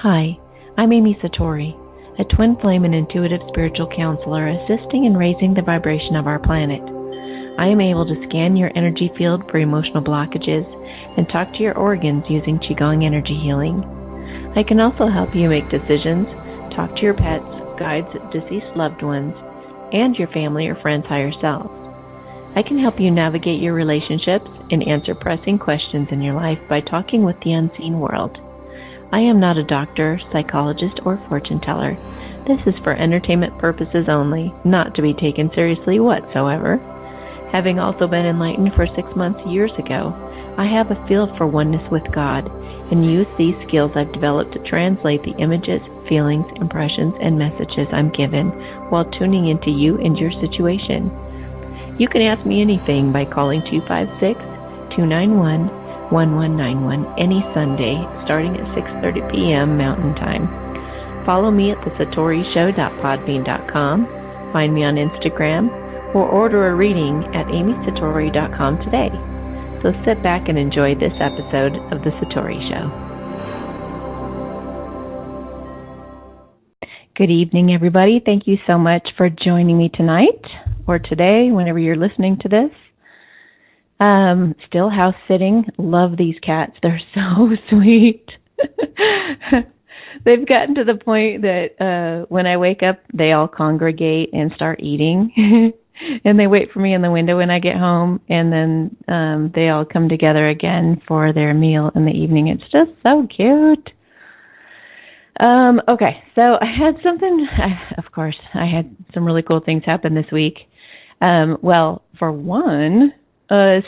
Hi, I'm Amy Satori, a twin flame and intuitive spiritual counselor assisting in raising the vibration of our planet. I am able to scan your energy field for emotional blockages and talk to your organs using Qigong energy healing. I can also help you make decisions, talk to your pets, guides, deceased loved ones, and your family or friends' higher selves. I can help you navigate your relationships and answer pressing questions in your life by talking with the unseen world. I am not a doctor, psychologist, or fortune teller. This is for entertainment purposes only, not to be taken seriously whatsoever. Having also been enlightened for 6 months years ago, I have a feel for oneness with God and use these skills I've developed to translate the images, feelings, impressions, and messages I'm given while tuning into you and your situation. You can ask me anything by calling 256-291-1191 any Sunday starting at 6:30 p.m. Mountain Time. Follow me at thesatorishow.podbean.com, find me on Instagram, or order a reading at amysatori.com today. So sit back and enjoy this episode of The Satori Show. Good evening, everybody. Thank you so much for joining me tonight or today, whenever you're listening to this. Still house sitting. Love these cats. They're so sweet. They've gotten to the point that when I wake up, they all congregate and start eating. And they wait for me in the window when I get home. And then they all come together again for their meal in the evening. It's just so cute. Okay, so I had I had some really cool things happen this week. Well, for one,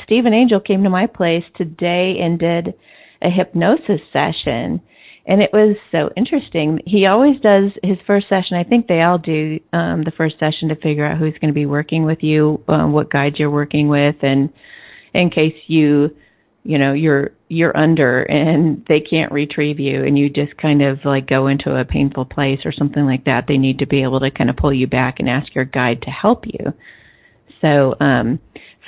Steve and Angel came to my place today and did a hypnosis session, and it was so interesting. He always does his first session. I think they all do the first session to figure out who's going to be working with you, what guides you're working with, and in case you're under and they can't retrieve you, and you just kind of like go into a painful place or something like that. They need to be able to kind of pull you back and ask your guide to help you. So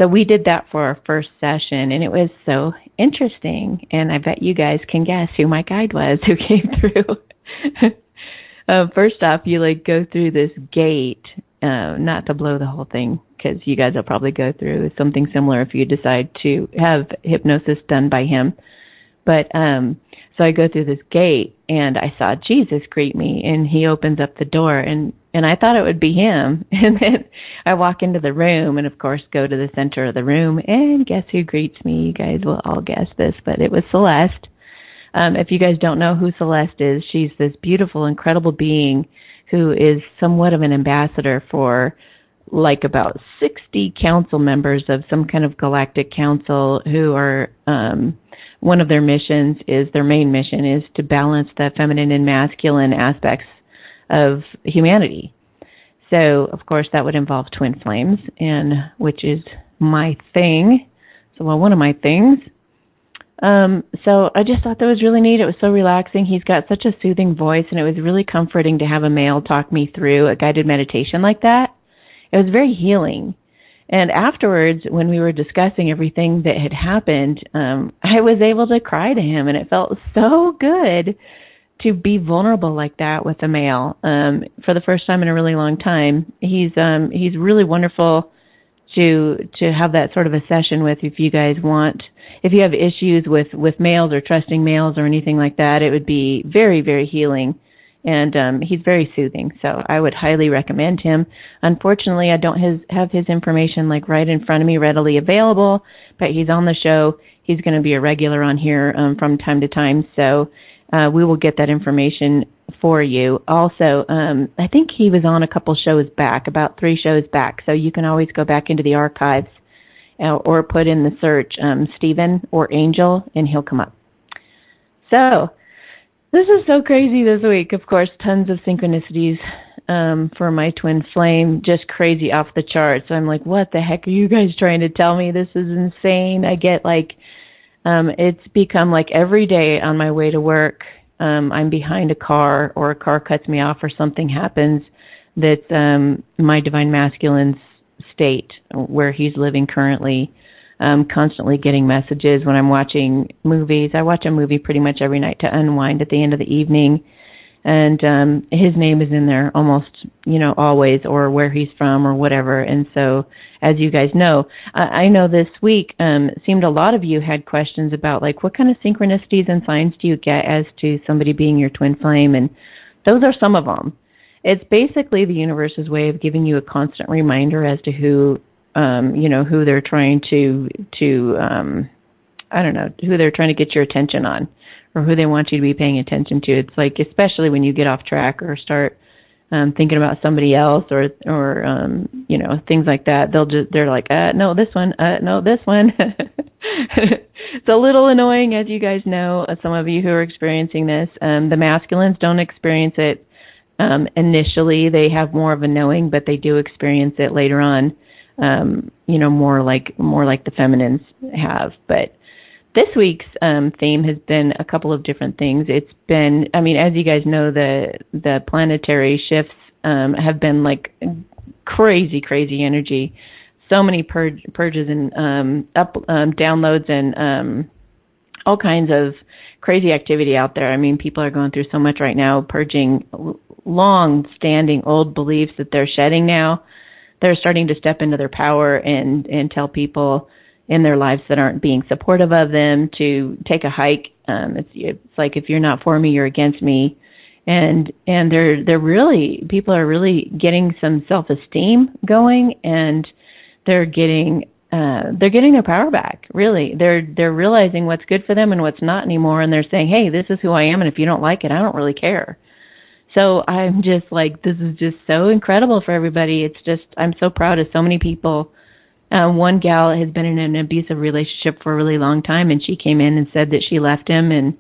we did that for our first session, and it was so interesting. And I bet you guys can guess who my guide was who came through. First off, you go through this gate, not to blow the whole thing, because you guys will probably go through something similar if you decide to have hypnosis done by him. But so I go through this gate, and I saw Jesus greet me, and he opens up the door, and I thought it would be him. And then I walk into the room and, of course, go to the center of the room. And guess who greets me? You guys will all guess this, but it was Celeste. If you guys don't know who Celeste is, she's this beautiful, incredible being who is somewhat of an ambassador for about 60 council members of some kind of galactic council who are one of their missions is, their main mission is to balance the feminine and masculine aspects of humanity. So, of course, that would involve twin flames, and which is my thing. So, one of my things. So I just thought that was really neat. It was so relaxing. He's got such a soothing voice, and it was really comforting to have a male talk me through a guided meditation like that. It was very healing. And afterwards, when we were discussing everything that had happened, I was able to cry to him, and it felt so good to be vulnerable like that with a male for the first time in a really long time. He's really wonderful to have that sort of a session with. If you guys want, if you have issues with males or trusting males or anything like that, it would be very, very healing. And he's very soothing, so I would highly recommend him. Unfortunately, I don't have his information right in front of me readily available, but he's on the show. He's going to be a regular on here from time to time, so we will get that information for you. Also, I think he was on a couple shows back, about 3 shows back, so you can always go back into the archives or put in the search Stephen or Angel, and he'll come up. So this is so crazy this week. Of course, tons of synchronicities for my twin flame, just crazy off the charts. So I'm like, what the heck are you guys trying to tell me? This is insane. I get it's become every day on my way to work, I'm behind a car or a car cuts me off or something happens that's my divine masculine's state where he's living currently. constantly getting messages when I'm watching movies. I watch a movie pretty much every night to unwind at the end of the evening. And his name is in there almost, always, or where he's from or whatever. And so, as you guys know, I know this week seemed a lot of you had questions about, like, what kind of synchronicities and signs do you get as to somebody being your twin flame? And those are some of them. It's basically the universe's way of giving you a constant reminder as to who they're trying to who they're trying to get your attention on, or who they want you to be paying attention to. It's like, especially when you get off track or start thinking about somebody else or things like that. They're like, no, this one, no, this one. It's a little annoying, as you guys know, some of you who are experiencing this. The masculines don't experience it initially. They have more of a knowing, but they do experience it later on. More like the feminines have. But this week's theme has been a couple of different things. It's been, as you guys know, the planetary shifts have been like crazy energy. So many purges and downloads and all kinds of crazy activity out there. People are going through so much right now, purging long-standing old beliefs that they're shedding now. They're starting to step into their power and tell people in their lives that aren't being supportive of them to take a hike. It's like, if you're not for me, you're against me. And people are really getting some self-esteem going, and they're getting their power back. Really, they're realizing what's good for them and what's not anymore, and they're saying, hey, this is who I am, and if you don't like it, I don't really care. So I'm just like, this is just so incredible for everybody. It's just, I'm so proud of so many people. One gal has been in an abusive relationship for a really long time, and she came in and said that she left him, and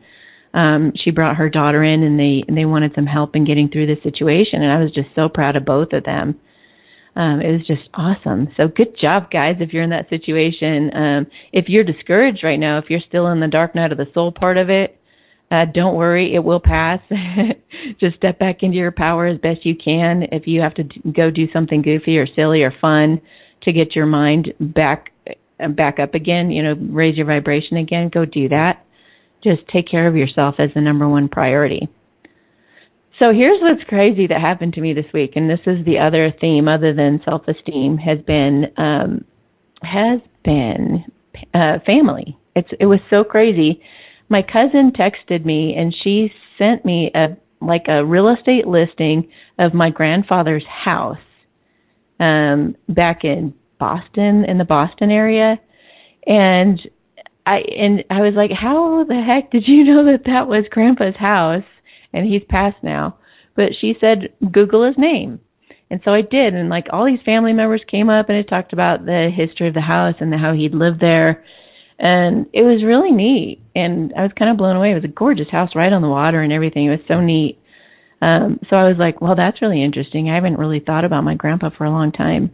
she brought her daughter in, and they wanted some help in getting through the situation. And I was just so proud of both of them. It was just awesome. So good job, guys, if you're in that situation. If you're discouraged right now, if you're still in the dark night of the soul part of it, don't worry, it will pass. Just step back into your power as best you can. If you have to go do something goofy or silly or fun to get your mind back up again, raise your vibration again, go do that. Just take care of yourself as the number one priority. So here's what's crazy that happened to me this week, and this is the other theme other than self-esteem, has been family. It was so crazy. My cousin texted me, and she sent me a real estate listing of my grandfather's house back in Boston, in the Boston area. And I was like, how the heck did you know that was Grandpa's house? And he's passed now. But she said, Google his name. And so I did. And all these family members came up, and it talked about the history of the house and how he'd lived there. And it was really neat. And I was kind of blown away. It was a gorgeous house right on the water and everything. It was so neat. So I was like, well, that's really interesting. I haven't really thought about my grandpa for a long time.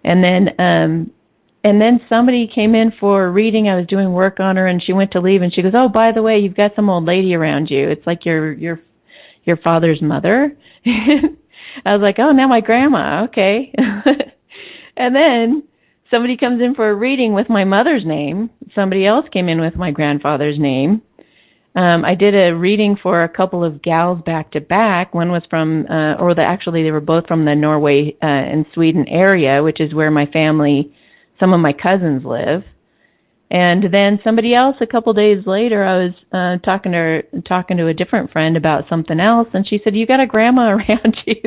And then somebody came in for a reading. I was doing work on her, and she went to leave, and she goes, oh, by the way, you've got some old lady around you. It's like your father's mother. I was like, oh, now my grandma. Okay. And then somebody comes in for a reading with my mother's name. Somebody else came in with my grandfather's name. I did a reading for a couple of gals back to back. One was from, they were both from the Norway and Sweden area, which is where my family, some of my cousins live. And then somebody else, a couple days later, I was talking to a different friend about something else, and she said, you got a grandma around you?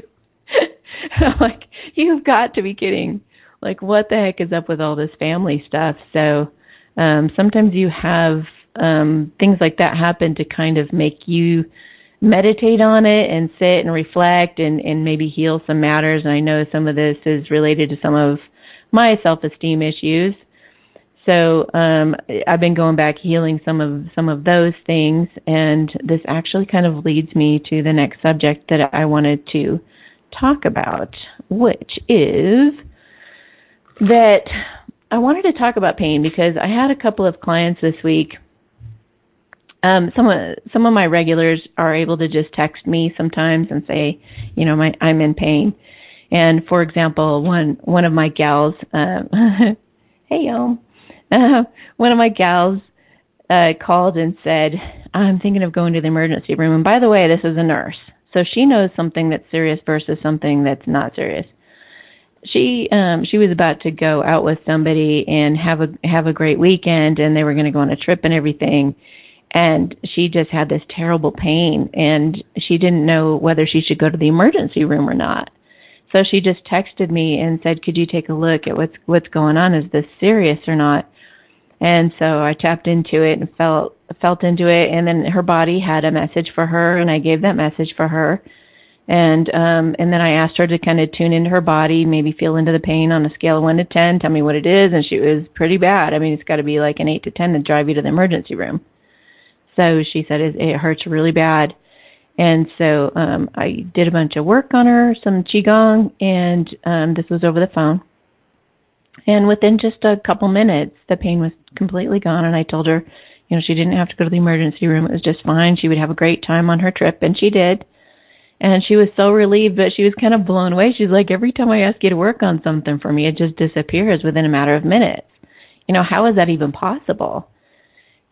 I'm like, you've got to be kidding. Like, what the heck is up with all this family stuff? So sometimes you have things like that happen to kind of make you meditate on it and sit and reflect and maybe heal some matters. And I know some of this is related to some of my self-esteem issues. So I've been going back healing some of those things, and this actually kind of leads me to the next subject that I wanted to talk about, which is that I wanted to talk about pain because I had a couple of clients this week. Some of my regulars are able to just text me sometimes and say, I'm in pain. And for example, one of my gals, hey y'all, one of my gals called and said, I'm thinking of going to the emergency room. And by the way, this is a nurse, so she knows something that's serious versus something that's not serious. She was about to go out with somebody and have a great weekend, and they were going to go on a trip and everything. And she just had this terrible pain, and she didn't know whether she should go to the emergency room or not. So she just texted me and said, could you take a look at what's going on? Is this serious or not? And so I tapped into it and felt into it, and then her body had a message for her, and I gave that message for her. And then I asked her to kind of tune into her body, maybe feel into the pain on a scale of 1 to 10, tell me what it is, and she was pretty bad. I mean, it's got to be like an 8 to 10 to drive you to the emergency room. So she said it hurts really bad. And so I did a bunch of work on her, some Qigong, and this was over the phone. And within just a couple minutes, the pain was completely gone. And I told her, she didn't have to go to the emergency room. It was just fine. She would have a great time on her trip, and she did. And she was so relieved, but she was kind of blown away. She's like, every time I ask you to work on something for me, it just disappears within a matter of minutes. How is that even possible?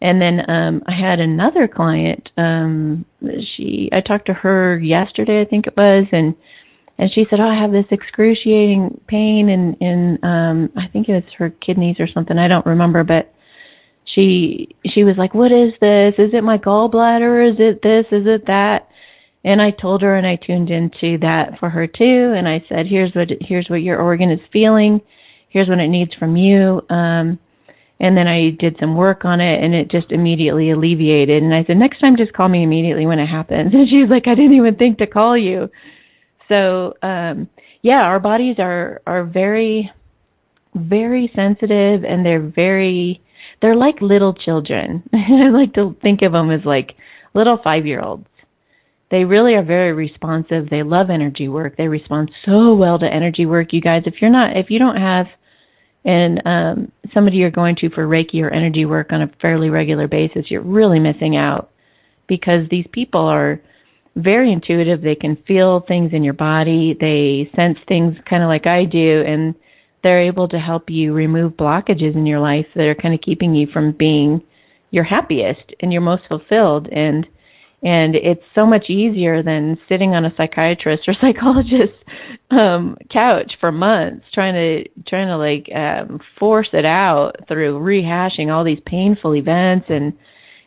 And then I had another client. I talked to her yesterday, I think it was, and she said, I have this excruciating pain in I think it was her kidneys or something. I don't remember, but she was like, what is this? Is it my gallbladder? Is it this? Is it that? And I told her, and I tuned into that for her too. And I said, here's what your organ is feeling. Here's what it needs from you. And then I did some work on it, and it just immediately alleviated. And I said, next time, just call me immediately when it happens. And she was like, I didn't even think to call you. So, our bodies are very, very sensitive, and they're like little children. I like to think of them as like little 5-year-olds. They really are very responsive. They love energy work. They respond so well to energy work. You guys, if you don't have somebody you're going to for Reiki or energy work on a fairly regular basis, you're really missing out, because these people are very intuitive. They can feel things in your body. They sense things kind of like I do, and they're able to help you remove blockages in your life that are kind of keeping you from being your happiest and your most fulfilled. And it's so much easier than sitting on a psychiatrist or psychologist's couch for months trying to force it out through rehashing all these painful events. And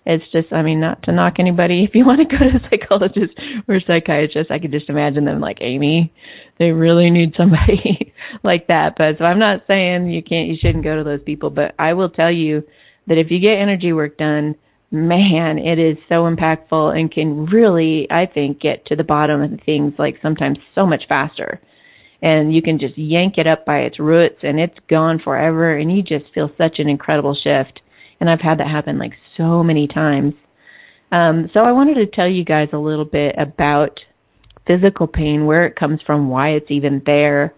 it's just, not to knock anybody. If you want to go to a psychologist or a psychiatrist, I could just imagine them like, Amy, they really need somebody like that. But so I'm not saying you shouldn't go to those people, but I will tell you that if you get energy work done, man, it is so impactful and can really, I think, get to the bottom of things like sometimes so much faster. And you can just yank it up by its roots, and it's gone forever, and you just feel such an incredible shift. And I've had that happen like so many times. So I wanted to tell you guys a little bit about physical pain, where it comes from, why it's even there.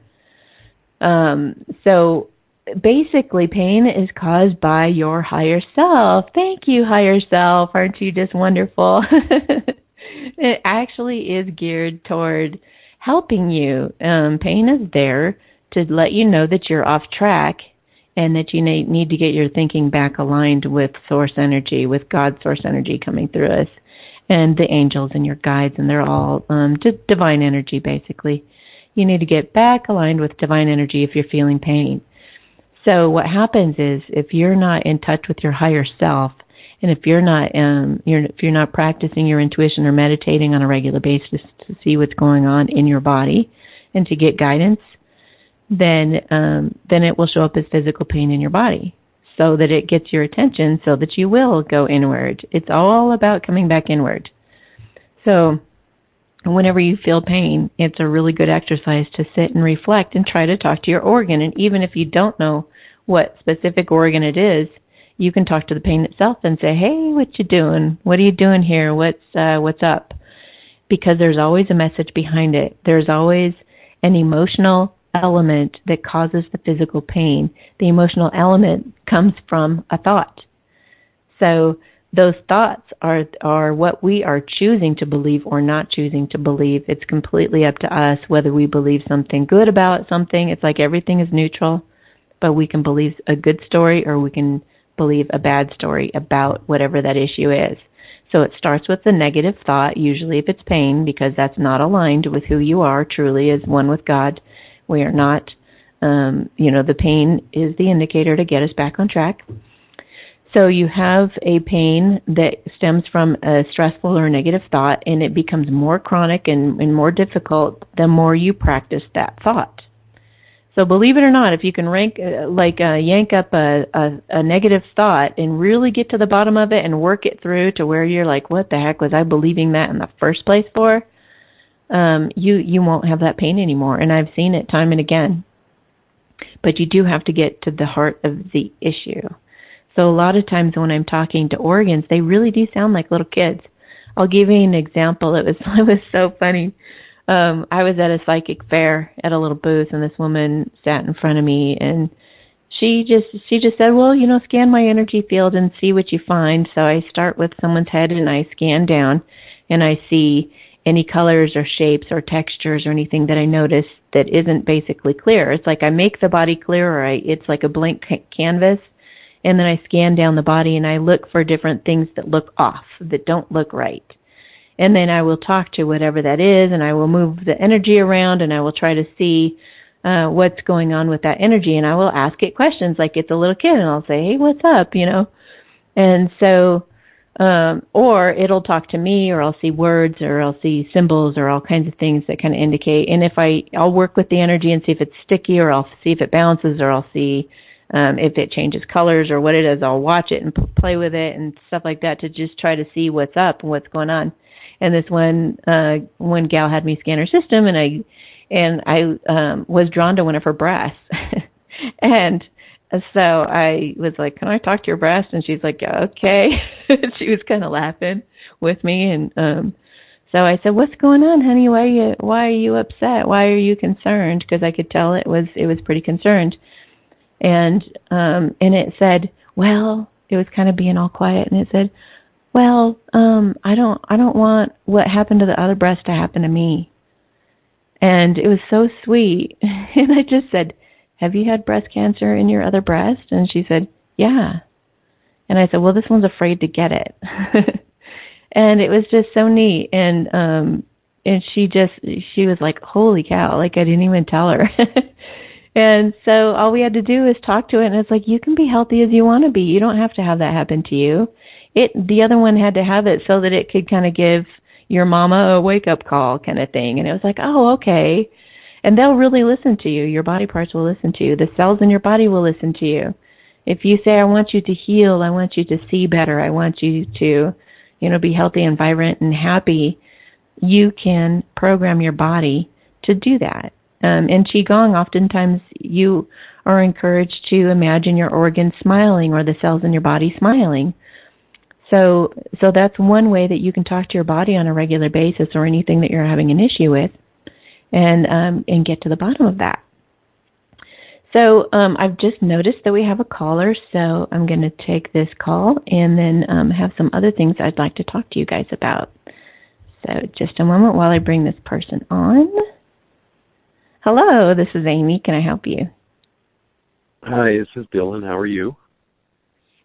So basically, pain is caused by your higher self. Thank you, higher self. Aren't you just wonderful? It actually is geared toward helping you. Pain is there to let you know that you're off track and that you need to get your thinking back aligned with source energy, with God's source energy coming through us, and the angels and your guides, and they're all just divine energy, basically. You need to get back aligned with divine energy if you're feeling pain. So what happens is, if you're not in touch with your higher self, and if you're not practicing your intuition or meditating on a regular basis to see what's going on in your body and to get guidance, then it will show up as physical pain in your body, so that it gets your attention, so that you will go inward. It's all about coming back inward. So whenever you feel pain, it's a really good exercise to sit and reflect and try to talk to your organ. And even if you don't know what specific organ it is, you can talk to the pain itself and say, hey, what you doing? What are you doing here? What's up? Because there's always a message behind it. There's always an emotional element that causes the physical pain. The emotional element comes from a thought. So those thoughts are what we are choosing to believe or not choosing to believe. It's completely up to us whether we believe something good about something. It's like everything is neutral, but we can believe a good story or we can believe a bad story about whatever that issue is. So it starts with the negative thought, usually if it's pain, because that's not aligned with who you are truly as one with God. We are not, the pain is the indicator to get us back on track. So you have a pain that stems from a stressful or negative thought, and it becomes more chronic and more difficult the more you practice that thought. So believe it or not, if you can yank up a negative thought and really get to the bottom of it and work it through to where you're like, what the heck was I believing that in the first place for? You won't have that pain anymore. And I've seen it time and again. But you do have to get to the heart of the issue. So a lot of times when I'm talking to organs, they really do sound like little kids. I'll give you an example. It was so funny. I was at a psychic fair at a little booth, and this woman sat in front of me, and she just said, well, scan my energy field and see what you find. So I start with someone's head, and I scan down, and I see any colors or shapes or textures or anything that I notice that isn't basically clear. It's like I make the body clear, or it's like a blank canvas. And then I scan down the body and I look for different things that look off, that don't look right. And then I will talk to whatever that is, and I will move the energy around, and I will try to see what's going on with that energy. And I will ask it questions like it's a little kid, and I'll say, hey, what's up, And so, or it'll talk to me, or I'll see words, or I'll see symbols, or all kinds of things that kind of indicate. And if I'll work with the energy and see if it's sticky, or I'll see if it bounces, or I'll see if it changes colors or what it is. I'll watch it and play with it and stuff like that to just try to see what's up and what's going on. And this one gal had me scan her system, and I was drawn to one of her breasts. And so I was like, can I talk to your breast? And she's like, yeah, okay. She was kind of laughing with me. And so I said, what's going on, honey? Why are you upset? Why are you concerned? Because I could tell it was pretty concerned. And it said, well, it was kind of being all quiet, and it said, well, I don't want what happened to the other breast to happen to me. And it was so sweet. And I just said, have you had breast cancer in your other breast? And she said, yeah. And I said, well, this one's afraid to get it. And it was just so neat. And she was like, holy cow, like I didn't even tell her. And so all we had to do is talk to it, and it's like, you can be healthy as you want to be. You don't have to have that happen to you. The other one had to have it so that it could kind of give your mama a wake-up call kind of thing. And it was like, oh, okay. And they'll really listen to you. Your body parts will listen to you. The cells in your body will listen to you. If you say, I want you to heal, I want you to see better, I want you to, be healthy and vibrant and happy, you can program your body to do that. In Qigong, oftentimes you are encouraged to imagine your organs smiling or the cells in your body smiling. So that's one way that you can talk to your body on a regular basis, or anything that you're having an issue with, and get to the bottom of that. So I've just noticed that we have a caller, so I'm going to take this call and then have some other things I'd like to talk to you guys about. So just a moment while I bring this person on. Hello, this is Amy. Can I help you? Hi, this is Dylan. How are you?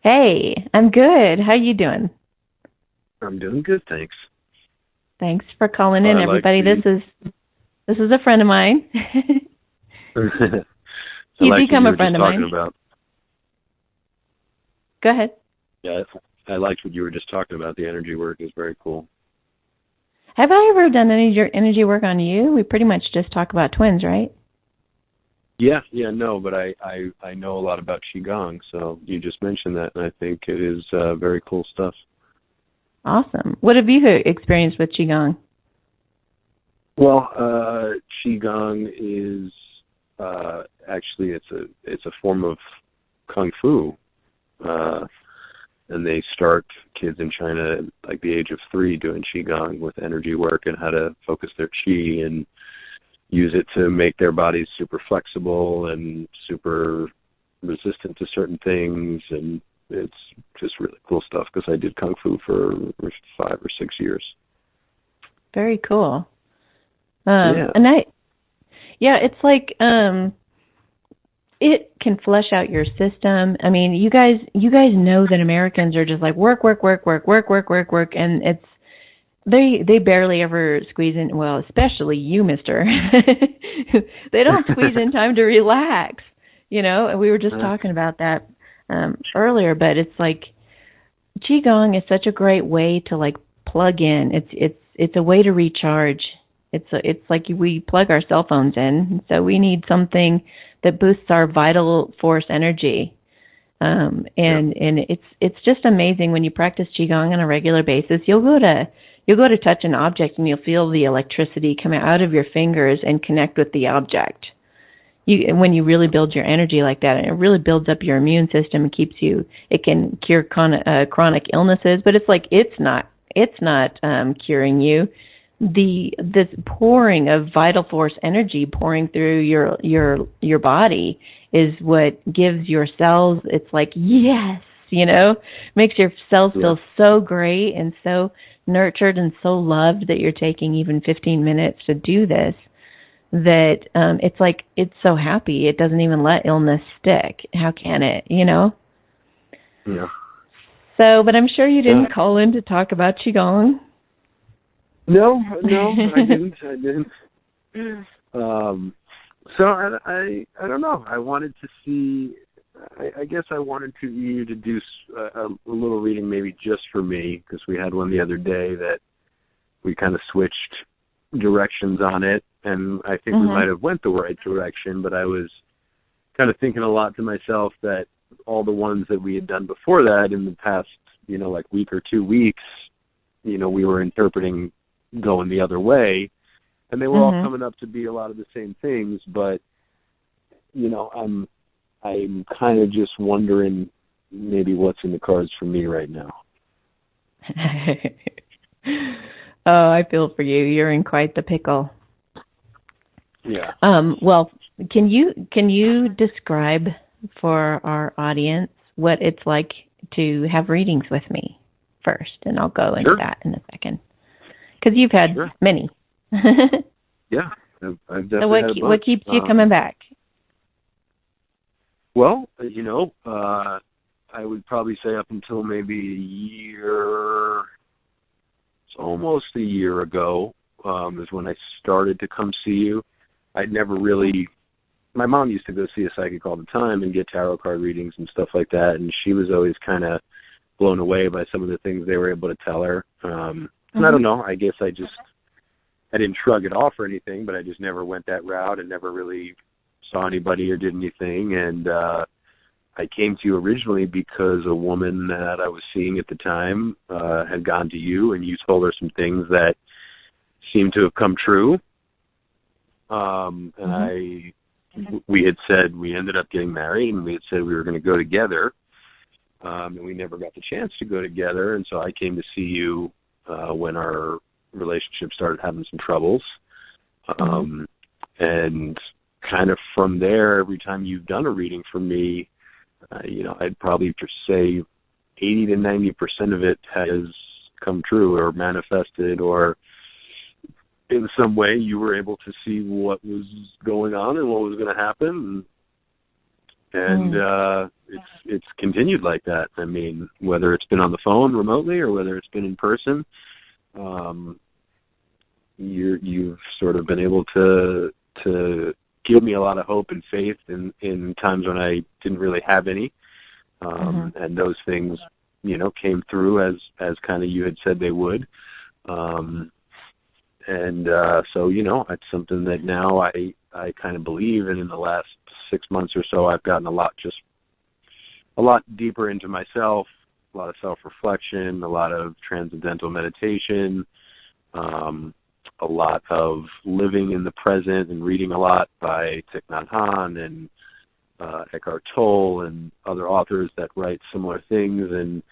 Hey, I'm good. How you doing? I'm doing good, thanks. Thanks for calling in, everybody. This is a friend of mine. He's become a friend of mine. Go ahead. Yeah, I liked what you were just talking about. The energy work is very cool. Have I ever done any of your energy work on you? We pretty much just talk about twins, right? Yeah, no, but I know a lot about Qigong, so you just mentioned that, and I think it is very cool stuff. Awesome. What have you experienced with Qigong? Well, Qigong is actually it's a form of Kung Fu. And they start kids in China at like the age of 3 doing Qigong with energy work and how to focus their Qi and use it to make their bodies super flexible and super resistant to certain things. And it's just really cool stuff because I did Kung Fu for 5 or 6 years. Very cool. Yeah. And it's like, it can flush out your system. I mean, you guys know that Americans are just like work, work, work, work, work, work, work, work, and it's they barely ever squeeze in. Well, especially you, Mister. They don't squeeze in time to relax. You know, and we were just talking about that earlier. But it's like Qigong is such a great way to like plug in. It's a way to recharge. It's like we plug our cell phones in. So we need something that boosts our vital force energy. And it's just amazing when you practice Qigong on a regular basis. You'll go to touch an object and you'll feel the electricity come out of your fingers and connect with the object. When you really build your energy like that, and it really builds up your immune system and keeps you. It can cure chronic illnesses, but it's not curing you. This pouring of vital force energy pouring through your body is what gives your cells. It's like yes, makes your cells feel so great and so nurtured and so loved that you're taking even 15 minutes to do this. That it's like it's so happy it doesn't even let illness stick. How can it? Yeah. So, but I'm sure you didn't call in to talk about Qigong. No, I didn't. So I don't know. I wanted to see. I guess I wanted you to do a little reading, maybe just for me, because we had one the other day that we kind of switched directions on it, and I think we might have went the right direction, but I was kind of thinking a lot to myself that all the ones that we had done before that in the past, like week or 2 weeks, we were interpreting going the other way, and they were all coming up to be a lot of the same things, but I'm kind of just wondering maybe what's in the cards for me right now. Oh, I feel for you. You're in quite the pickle. Yeah. Well, can you describe for our audience what it's like to have readings with me first, and I'll go into that in a second. Because you've had many. Yeah, I've definitely had a bunch. What keeps you coming back? Well, I would probably say up until maybe a year. It's almost a year ago is when I started to come see you. I'd never really. My mom used to go see a psychic all the time and get tarot card readings and stuff like that, and she was always kind of blown away by some of the things they were able to tell her. And I don't know, I guess I didn't shrug it off or anything, but I just never went that route and never really saw anybody or did anything. And I came to you originally because a woman that I was seeing at the time had gone to you, and you told her some things that seemed to have come true. And we had said we ended up getting married, and we had said we were going to go together, and we never got the chance to go together. And so I came to see you when our relationship started having some troubles. And kind of from there, every time you've done a reading for me, I'd probably just say 80 to 90% of it has come true or manifested, or in some way you were able to see what was going on and what was going to happen. And it's continued like that. I mean, whether it's been on the phone remotely or whether it's been in person, you've sort of been able to give me a lot of hope and faith in times when I didn't really have any. And those things, came through as kind of you had said they would. So, it's something that now I kind of believe, and in the last 6 months or so, I've gotten a lot deeper into myself, a lot of self-reflection, a lot of transcendental meditation, a lot of living in the present and reading a lot by Thich Nhat Hanh and Eckhart Tolle and other authors that write similar things. And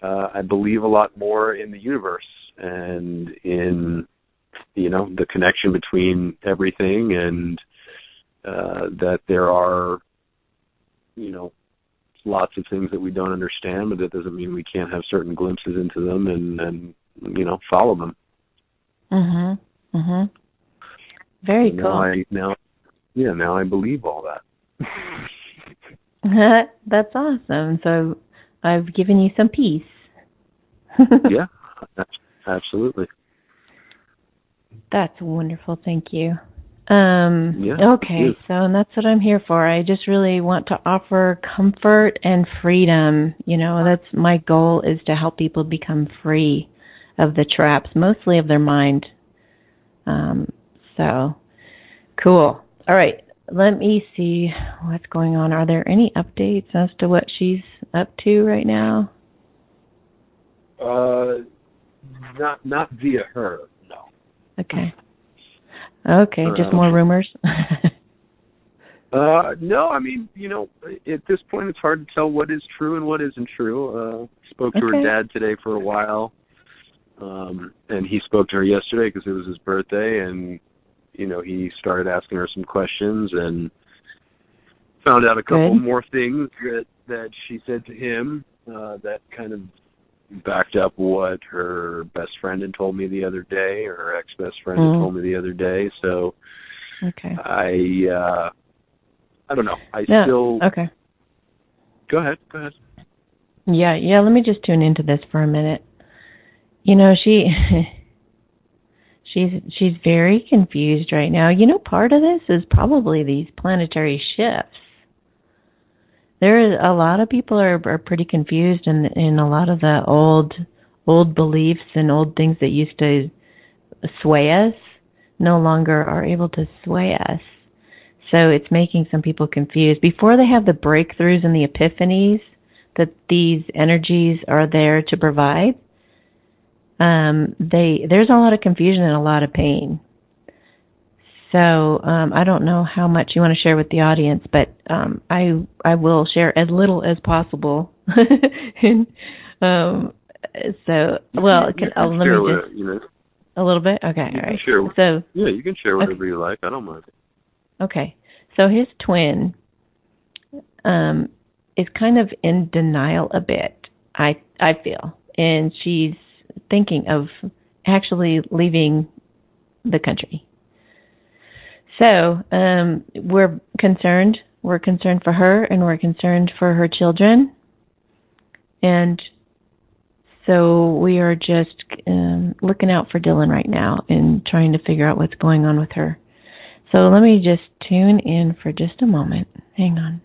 I believe a lot more in the universe and in, the connection between everything, and that there are, lots of things that we don't understand, but that doesn't mean we can't have certain glimpses into them and follow them. Very cool. Now I believe all that. That's awesome. So I've given you some peace. Yeah, absolutely. That's wonderful. Thank you. Yeah. Okay, so that's what I'm here for. I just really want to offer comfort and freedom. That's my goal, is to help people become free of the traps, mostly of their mind. So cool. All right, let me see what's going on. Are there any updates as to what she's up to right now? Not via her, no. Okay. Okay, just more rumors? No, I mean, at this point it's hard to tell what is true and what isn't true. Spoke to her dad today for a while, and he spoke to her yesterday because it was his birthday, and, he started asking her some questions and found out a couple more things that she said to him that kind of backed up what her best friend had told me the other day, or her ex-best friend had told me the other day. So I don't know. Still... Okay. Go ahead. Yeah, let me just tune into this for a minute. She's very confused right now. Part of this is probably these planetary shifts. There is a lot of people are pretty confused in a lot of the old beliefs and old things that used to sway us no longer are able to sway us. So it's making some people confused. Before they have the breakthroughs and the epiphanies that these energies are there to provide, there's a lot of confusion and a lot of pain. So I don't know how much you want to share with the audience, but I will share as little as possible. And, so, well, let me just... A little bit? Okay, all right. So, yeah, you can share whatever you like. I don't mind. Okay. So his twin is kind of in denial a bit, I feel. And she's thinking of actually leaving the country. So we're concerned. We're concerned for her, and we're concerned for her children. And so we are just looking out for Dylan right now and trying to figure out what's going on with her. So let me just tune in for just a moment. Hang on.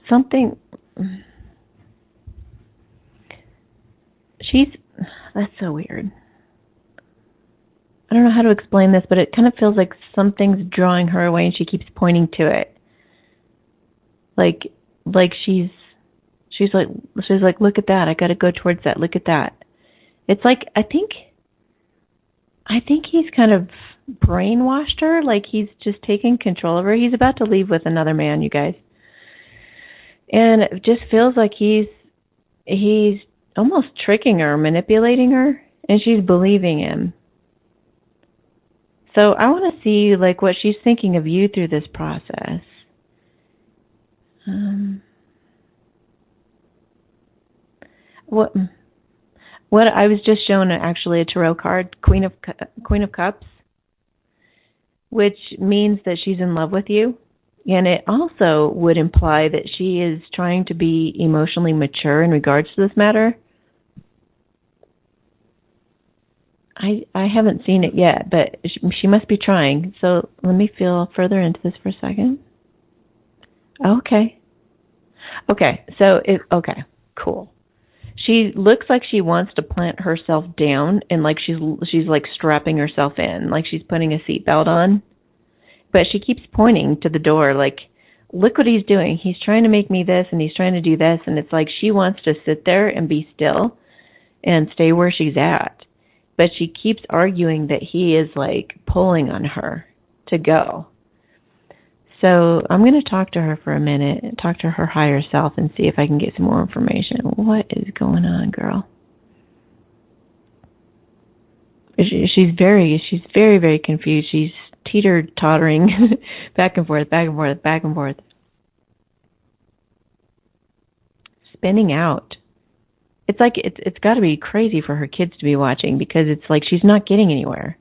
Something... That's so weird. I don't know how to explain this, but it kind of feels like something's drawing her away and she keeps pointing to it. Like she's like, look at that. I got to go towards that. Look at that. It's like, I think he's kind of brainwashed her. Like he's just taking control of her. He's about to leave with another man, you guys. And it just feels like he's almost tricking her, manipulating her, and she's believing him. So I want to see like what she's thinking of you through this process. What I was just shown actually a tarot card, Queen of Cups, which means that she's in love with you. And it also would imply that she is trying to be emotionally mature in regards to this matter. I haven't seen it yet, but she must be trying. So let me feel further into this for a second. Okay. So okay, cool. She looks like she wants to plant herself down and like she's like strapping herself in, like she's putting a seatbelt on. But she keeps pointing to the door like, look what he's doing. He's trying to make me this and he's trying to do this. And it's like she wants to sit there and be still and stay where she's at. But she keeps arguing that he is like pulling on her to go. So I'm going to talk to her for a minute, talk to her higher self and see if I can get some more information. What is going on, girl? She's very, very confused. She's teeter-tottering back and forth, back and forth, back and forth. Spinning out. it's got to be crazy for her kids to be watching, because it's like she's not getting anywhere.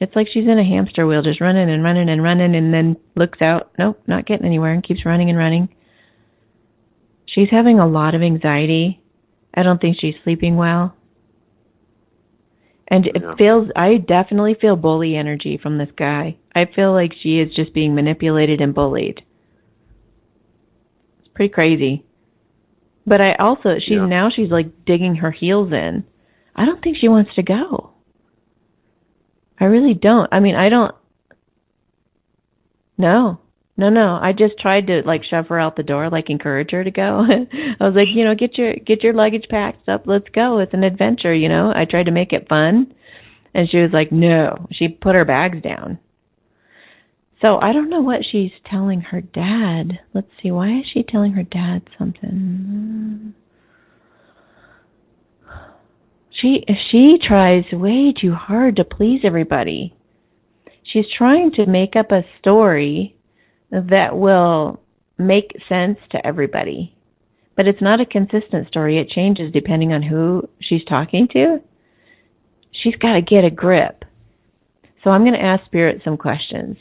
It's like she's in a hamster wheel, just running and running and running, and then looks out, nope, not getting anywhere, and keeps running and running. She's having a lot of anxiety. I don't think she's sleeping well. And it feels, I definitely feel bully energy from this guy. I feel like she is just being manipulated and bullied. It's pretty crazy. But I also, she's like digging her heels in. I don't think she wants to go. I really don't. I mean, I don't. No. I just tried to like shove her out the door, like encourage her to go. I was like, get your luggage packed up. Let's go. It's an adventure, I tried to make it fun. And she was like, no. She put her bags down. So I don't know what she's telling her dad. Let's see. Why is she telling her dad something? She tries way too hard to please everybody. She's trying to make up a story that will make sense to everybody. But it's not a consistent story. It changes depending on who she's talking to. She's got to get a grip. So I'm going to ask Spirit some questions.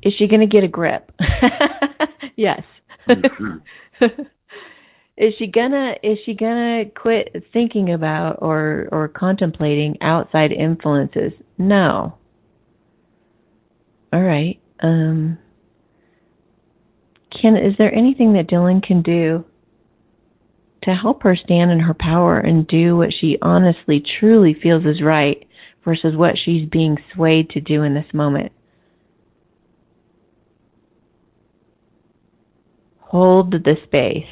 Is she going to get a grip? Yes. Mm-hmm. Is she gonna quit thinking about or contemplating outside influences? No. All right. Is there anything that Dylan can do to help her stand in her power and do what she honestly, truly feels is right versus what she's being swayed to do in this moment? Hold the space.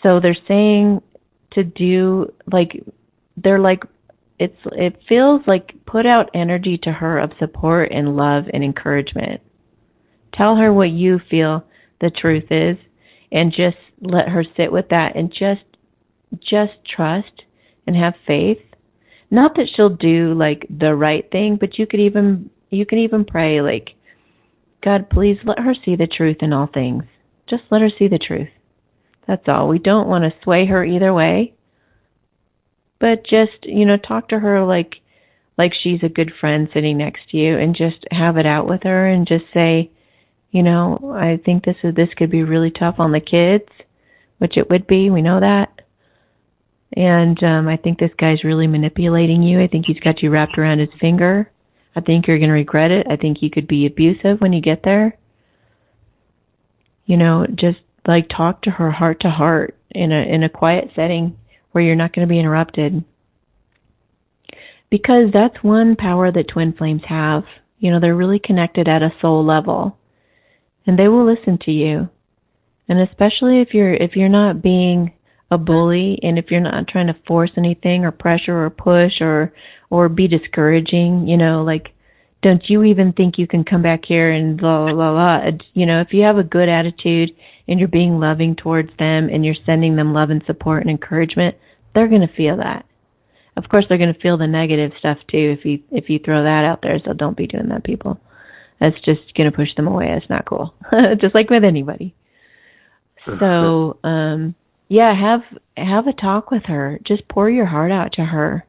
So they're saying to do, it feels like put out energy to her of support and love and encouragement. Tell her what you feel the truth is, and just let her sit with that, and just trust and have faith. Not that she'll do like the right thing, but you can even pray like, God, please let her see the truth in all things. Just let her see the truth. That's all. We don't want to sway her either way. But just, talk to her like she's a good friend sitting next to you, and just have it out with her and just say, I think this could be really tough on the kids, which it would be. We know that. And I think this guy's really manipulating you. I think he's got you wrapped around his finger. I think you're going to regret it. I think he could be abusive when you get there. Just like talk to her heart to heart in a quiet setting where you're not going to be interrupted. Because that's one power that twin flames have. They're really connected at a soul level, and they will listen to you. And especially if you're not being a bully, and if you're not trying to force anything or pressure or push or be discouraging, don't you even think you can come back here and blah, blah, blah. If you have a good attitude and you're being loving towards them and you're sending them love and support and encouragement, they're going to feel that. Of course, they're going to feel the negative stuff too if you throw that out there. So don't be doing that, people. That's just going to push them away. That's not cool. Just like with anybody. So, have a talk with her. Just pour your heart out to her.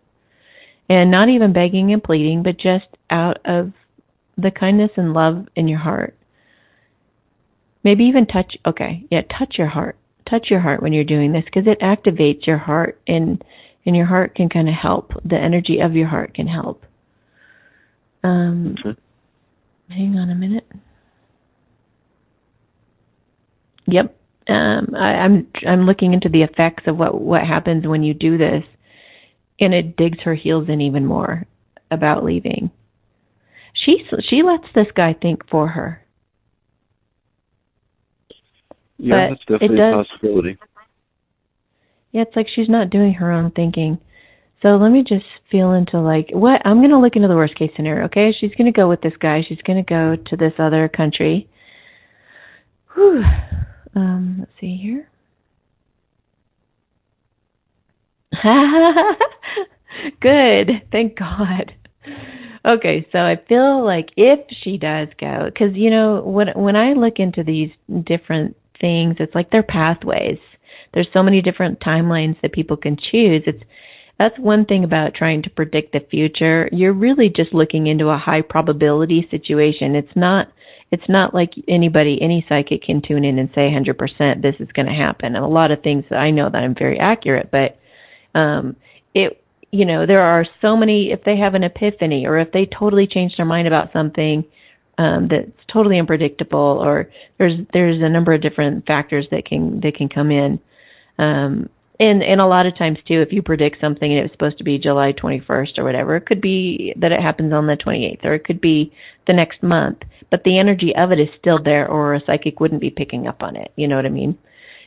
And not even begging and pleading, but just out of the kindness and love in your heart. Maybe even touch your heart. Touch your heart when you're doing this, because it activates your heart, and your heart can kind of help. The energy of your heart can help. Hang on a minute. Yep. I'm looking into the effects of what happens when you do this. And it digs her heels in even more about leaving. She lets this guy think for her. Yeah, that's definitely a possibility. Yeah, it's like she's not doing her own thinking. So let me just feel into what I'm going to look into the worst case scenario. Okay, she's going to go with this guy. She's going to go to this other country. Whew. Let's see here. Good. Thank God. Okay, so I feel like if she does go, because, when I look into these different things. It's like they're pathways. There's so many different timelines that people can choose. That's one thing about trying to predict the future. You're really just looking into a high probability situation. It's not like any psychic can tune in and say 100% this is going to happen. And a lot of things that I know that I'm very accurate, but there are so many, if they have an epiphany or if they totally change their mind about something that's totally unpredictable, or there's a number of different factors that can come in. And a lot of times too, if you predict something and it was supposed to be July 21st or whatever, it could be that it happens on the 28th, or it could be the next month, but the energy of it is still there, or a psychic wouldn't be picking up on it. You know what I mean?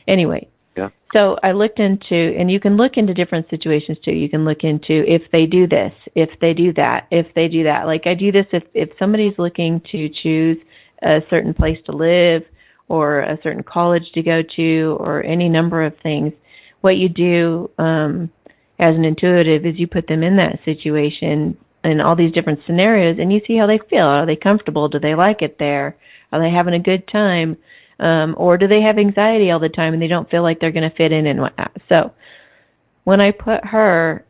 Anyway. Yeah. So I looked into, and you can look into different situations too. You can look into if they do this, if they do that, if they do that. Like I do this if somebody's looking to choose a certain place to live or a certain college to go to or any number of things. What you do as an intuitive is you put them in that situation in all these different scenarios, and you see how they feel. Are they comfortable? Do they like it there? Are they having a good time? Or do they have anxiety all the time and they don't feel like they're going to fit in and whatnot? So when I put her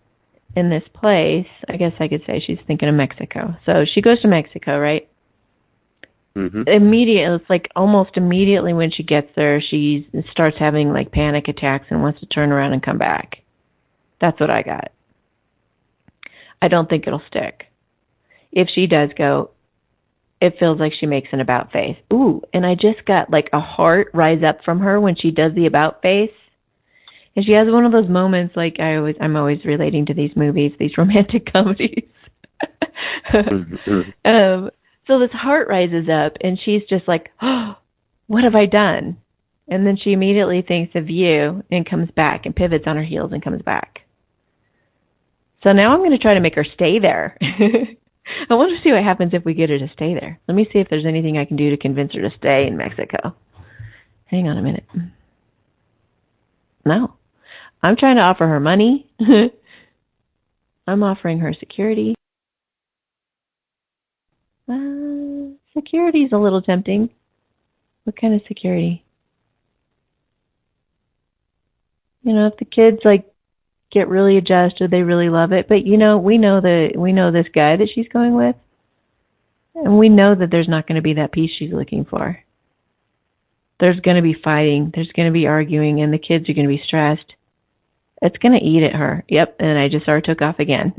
in this place, I guess I could say she's thinking of Mexico. So she goes to Mexico, right? Mm-hmm. Immediately, it's like almost immediately when she gets there, she starts having like panic attacks and wants to turn around and come back. That's what I got. I don't think it'll stick. If she does go, it feels like she makes an about face. Ooh, and I just got like a heart rise up from her when she does the about face. And she has one of those moments like I'm always relating to these movies, these romantic comedies. So this heart rises up and she's just like, oh, what have I done? And then she immediately thinks of you and comes back and pivots on her heels and comes back. So now I'm going to try to make her stay there. I want to see what happens if we get her to stay there. Let me see if there's anything I can do to convince her to stay in Mexico. Hang on a minute. No. I'm trying to offer her money. I'm offering her security. Security's a little tempting. What kind of security? You know, if the kids like get really adjusted, they really love it. But you know, we know this guy that she's going with, and we know that there's not going to be that peace she's looking for. There's going to be fighting. There's going to be arguing, and the kids are going to be stressed. It's going to eat at her. Yep, and I just saw her took off again.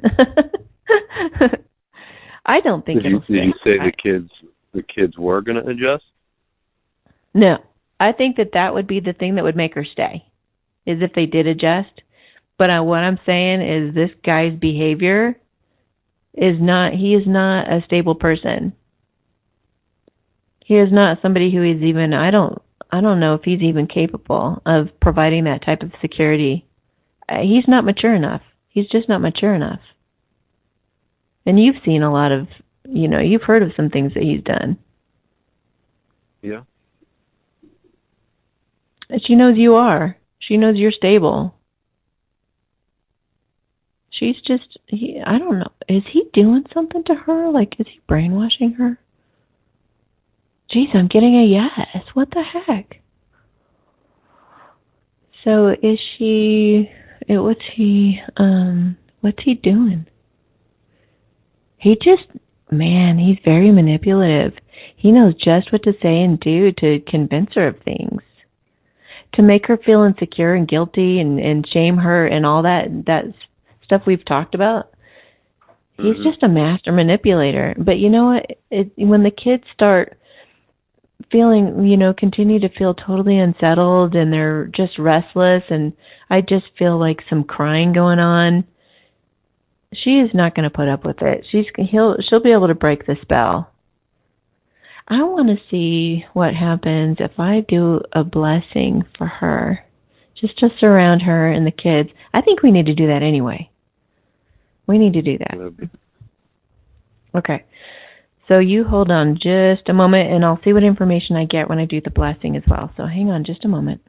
I don't think it'll stay. Did you say the kids were going to adjust? No. I think that would be the thing that would make her stay, is if they did adjust. But what I'm saying is this guy's behavior he is not a stable person. He is not somebody who is even, I don't know if he's even capable of providing that type of security. He's not mature enough. He's just not mature enough. And you've seen a lot of, you've heard of some things that he's done. Yeah. And she knows you are. She knows you're stable. She's just, I don't know. Is he doing something to her? Like, is he brainwashing her? Jeez, I'm getting a yes. What the heck? So is she, what's he doing? He just, man, he's very manipulative. He knows just what to say and do to convince her of things. To make her feel insecure and guilty and shame her and all that stuff we've talked about. He's just a master manipulator. But you know what? When the kids start feeling, continue to feel totally unsettled and they're just restless, and I just feel like some crying going on, she is not going to put up with it. She'll be able to break the spell. I want to see what happens if I do a blessing for her, just to surround her and the kids. I think we need to do that anyway. We need to do that. Okay. So you hold on just a moment, and I'll see what information I get when I do the blessing as well. So hang on just a moment.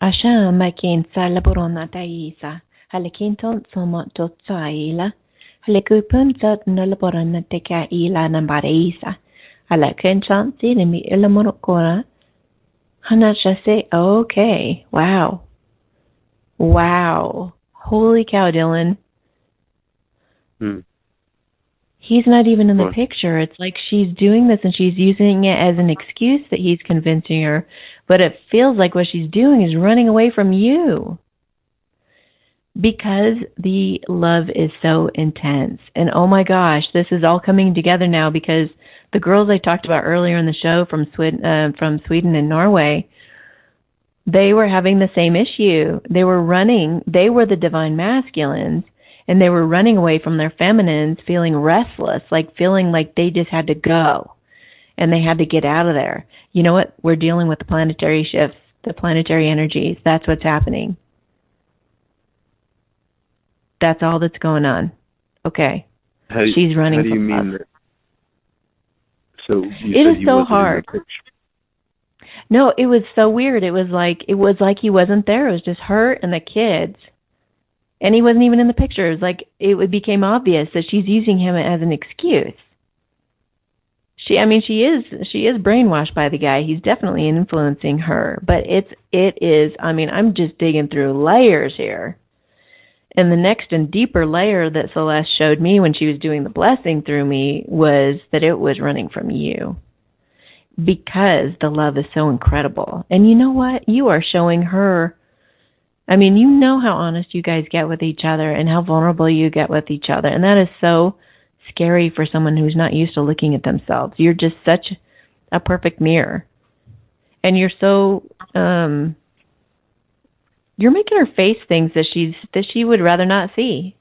Asha makin sa laborona taisa halikinton somo totsaila halikupun zat na laborona teka ila nambarisa هلا كان شانتي لمي إلا مرقونا هنا شاسي. Okay, wow, holy cow, Dylan. He's not even in the picture. It's like she's doing this and she's using it as an excuse that he's convincing her, but it feels like what she's doing is running away from you. Because the love is so intense. And oh my gosh, this is all coming together now because the girls I talked about earlier in the show from Sweden and Norway, they were having the same issue. They were the divine masculines, and they were running away from their feminines, feeling restless, like feeling like they just had to go and they had to get out of there. You know what? We're dealing with the planetary shifts, the planetary energies. That's what's happening. That's all that's going on. Okay. She's running. How do you mean that? So you it is so hard. No, it was so weird. It was like he wasn't there. It was just her and the kids. And he wasn't even in the picture. It was like it became obvious that she's using him as an excuse. She is brainwashed by the guy. He's definitely influencing her. But it is, I'm just digging through layers here. And the next and deeper layer that Celeste showed me when she was doing the blessing through me was that it was running from you. Because the love is so incredible. And you know what? You are showing her. You know how honest you guys get with each other and how vulnerable you get with each other. And that is so scary for someone who's not used to looking at themselves. You're just such a perfect mirror. And you're so, you're making her face things that she would rather not see.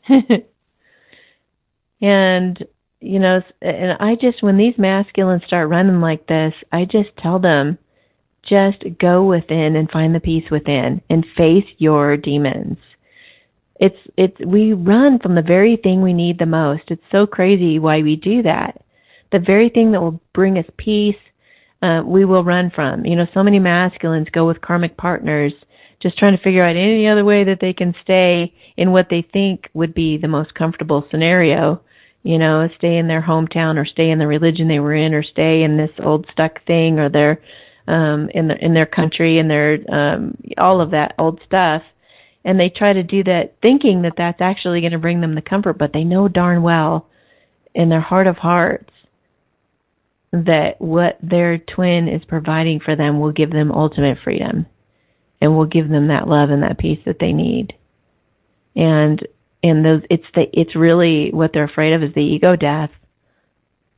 And, and I just, when these masculines start running like this, I just tell them, just go within and find the peace within and face your demons. We run from the very thing we need the most. It's so crazy why we do that. The very thing that will bring us peace, we will run from. So many masculines go with karmic partners, just trying to figure out any other way that they can stay in what they think would be the most comfortable scenario. Stay in their hometown or stay in the religion they were in or stay in this old stuck thing or their in their country and their all of that old stuff. And they try to do that thinking that that's actually going to bring them the comfort, but they know darn well in their heart of hearts that what their twin is providing for them will give them ultimate freedom and will give them that love and that peace that they need. And it's really what they're afraid of is the ego death.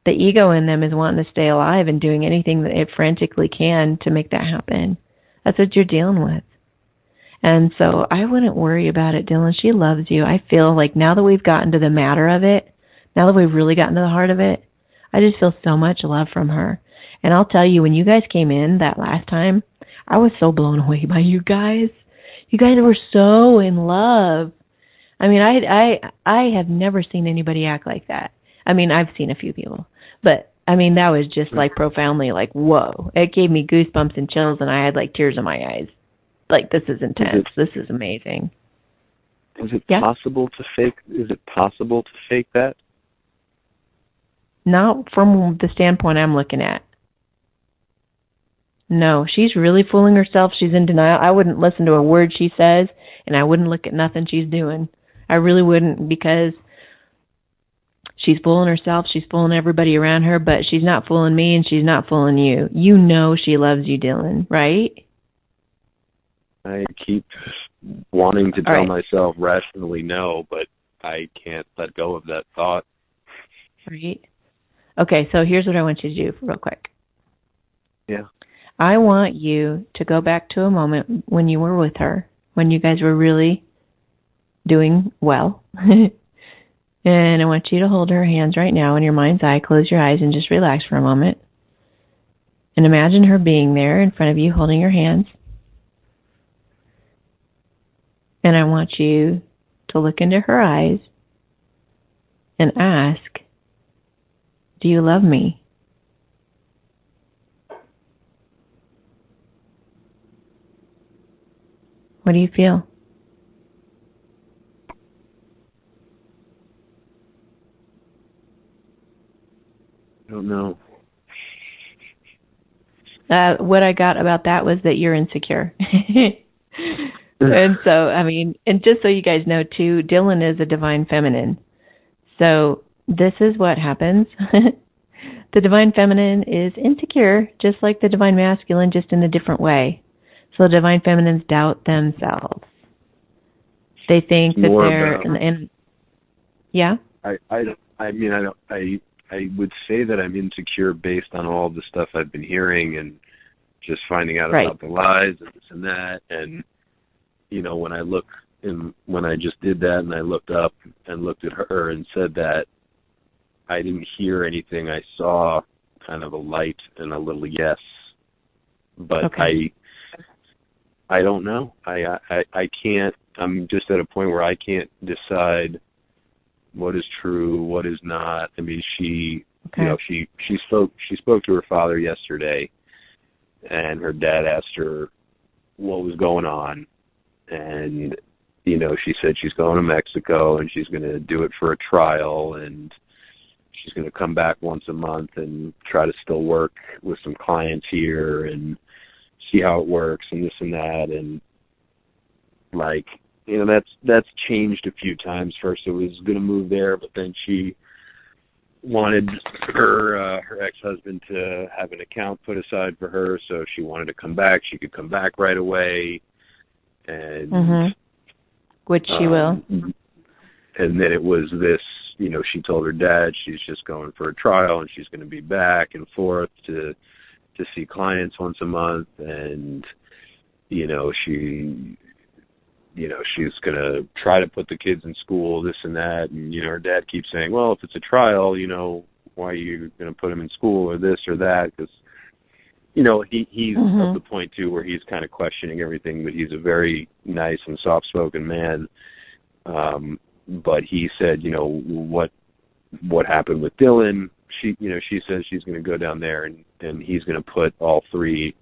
The ego in them is wanting to stay alive and doing anything that it frantically can to make that happen. That's what you're dealing with. And so I wouldn't worry about it, Dylan. She loves you. I feel like now that we've gotten to the matter of it, now that we've really gotten to the heart of it, I just feel so much love from her. And I'll tell you, when you guys came in that last time, I was so blown away by you guys. You guys were so in love. I have never seen anybody act like that. I've seen a few people, but that was just like profoundly like, whoa. It gave me goosebumps and chills, and I had like tears in my eyes. Like, this is intense. This is amazing. Is it possible to fake? Is it possible to fake that? Not from the standpoint I'm looking at. No, she's really fooling herself. She's in denial. I wouldn't listen to a word she says, and I wouldn't look at nothing she's doing. I really wouldn't, because she's fooling herself. She's fooling everybody around her, but she's not fooling me, and she's not fooling you. You know she loves you, Dylan, right? I keep wanting to tell myself rationally no, but I can't let go of that thought. Right. Okay, so here's what I want you to do real quick. Yeah. I want you to go back to a moment when you were with her, when you guys were really doing well. And I want you to hold her hands right now in your mind's eye. Close your eyes and just relax for a moment. And imagine her being there in front of you, holding your hands. And I want you to look into her eyes and ask, do you love me? What do you feel? I don't know. What I got about that was that you're insecure. And so, I mean, and just so you guys know too, Dylan is a divine feminine. So this is what happens. The divine feminine is insecure, just like the divine masculine, just in a different way. So the divine feminines doubt themselves. They think that they're, and yeah. I mean, I would say that I'm insecure based on all the stuff I've been hearing and just finding out about the lies and this and that. And, you know, when I just did that and I looked up and looked at her and said that, I didn't hear anything. I saw kind of a light and a little yes, but I don't know. I can't. I'm just at a point where I can't decide what is true, what is not. I mean, you know, she spoke to her father yesterday, and her dad asked her what was going on, and you know, she said she's going to Mexico and she's going to do it for a trial, and she's going to come back once a month and try to still work with some clients here and see how it works and this and that. And like, you know, that's changed a few times. First it was going to move there, but then she wanted her ex-husband to have an account put aside for her, so she wanted to come back. She could come back right away. And which she will. And then it was this, you know, she told her dad she's just going for a trial and she's going to be back and forth to see clients once a month, and you know, she's going to try to put the kids in school, this and that. And you know, her dad keeps saying, well, if it's a trial, you know, why are you going to put him in school or this or that? Because you know, he's at the point too where he's kind of questioning everything, but he's a very nice and soft-spoken man. But he said, you know, what happened with Dylan? She says she's going to go down there and he's going to put all three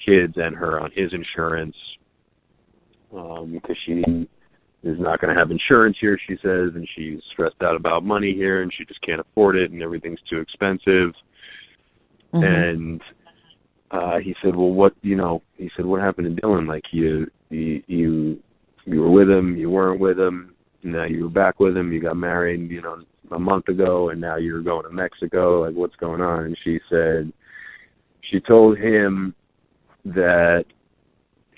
kids and her on his insurance, because she is not going to have insurance here, she says, and she's stressed out about money here and she just can't afford it and everything's too expensive. And he said, well, what happened to Dylan? Like you were with him, you weren't with him, now you were back with him, you got married, you know, a month ago, and now you're going to Mexico. Like, what's going on? And she said, she told him that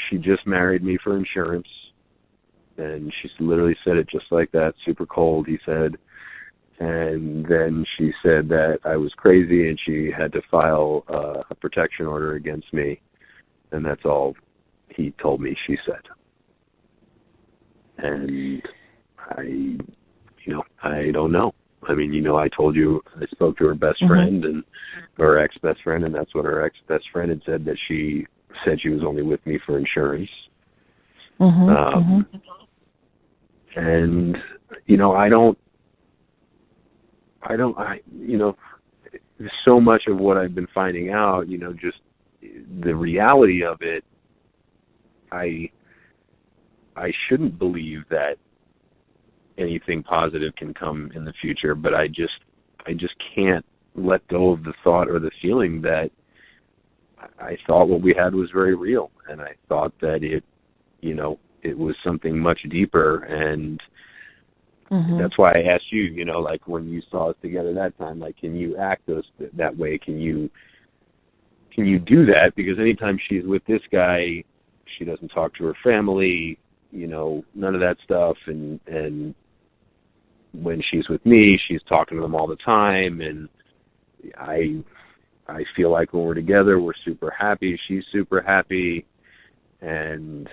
she just married me for insurance, and she literally said it just like that, super cold, he said. And then she said that I was crazy and she had to file a protection order against me, and that's all he told me she said. And I don't know. I mean, you know, I told you I spoke to her best friend and her ex-best friend, and that's what her ex-best friend had said, that she said she was only with me for insurance. And, you know, so much of what I've been finding out, you know, just the reality of it, I shouldn't believe that anything positive can come in the future, but I just can't let go of the thought or the feeling that I thought what we had was very real, and I thought that it was something much deeper. And that's why I asked you, you know, like when you saw us together that time, like, can you act that way? Can you do that? Because anytime she's with this guy, she doesn't talk to her family, you know, none of that stuff. And when she's with me, she's talking to them all the time. And I feel like when we're together, we're super happy. She's super happy. And,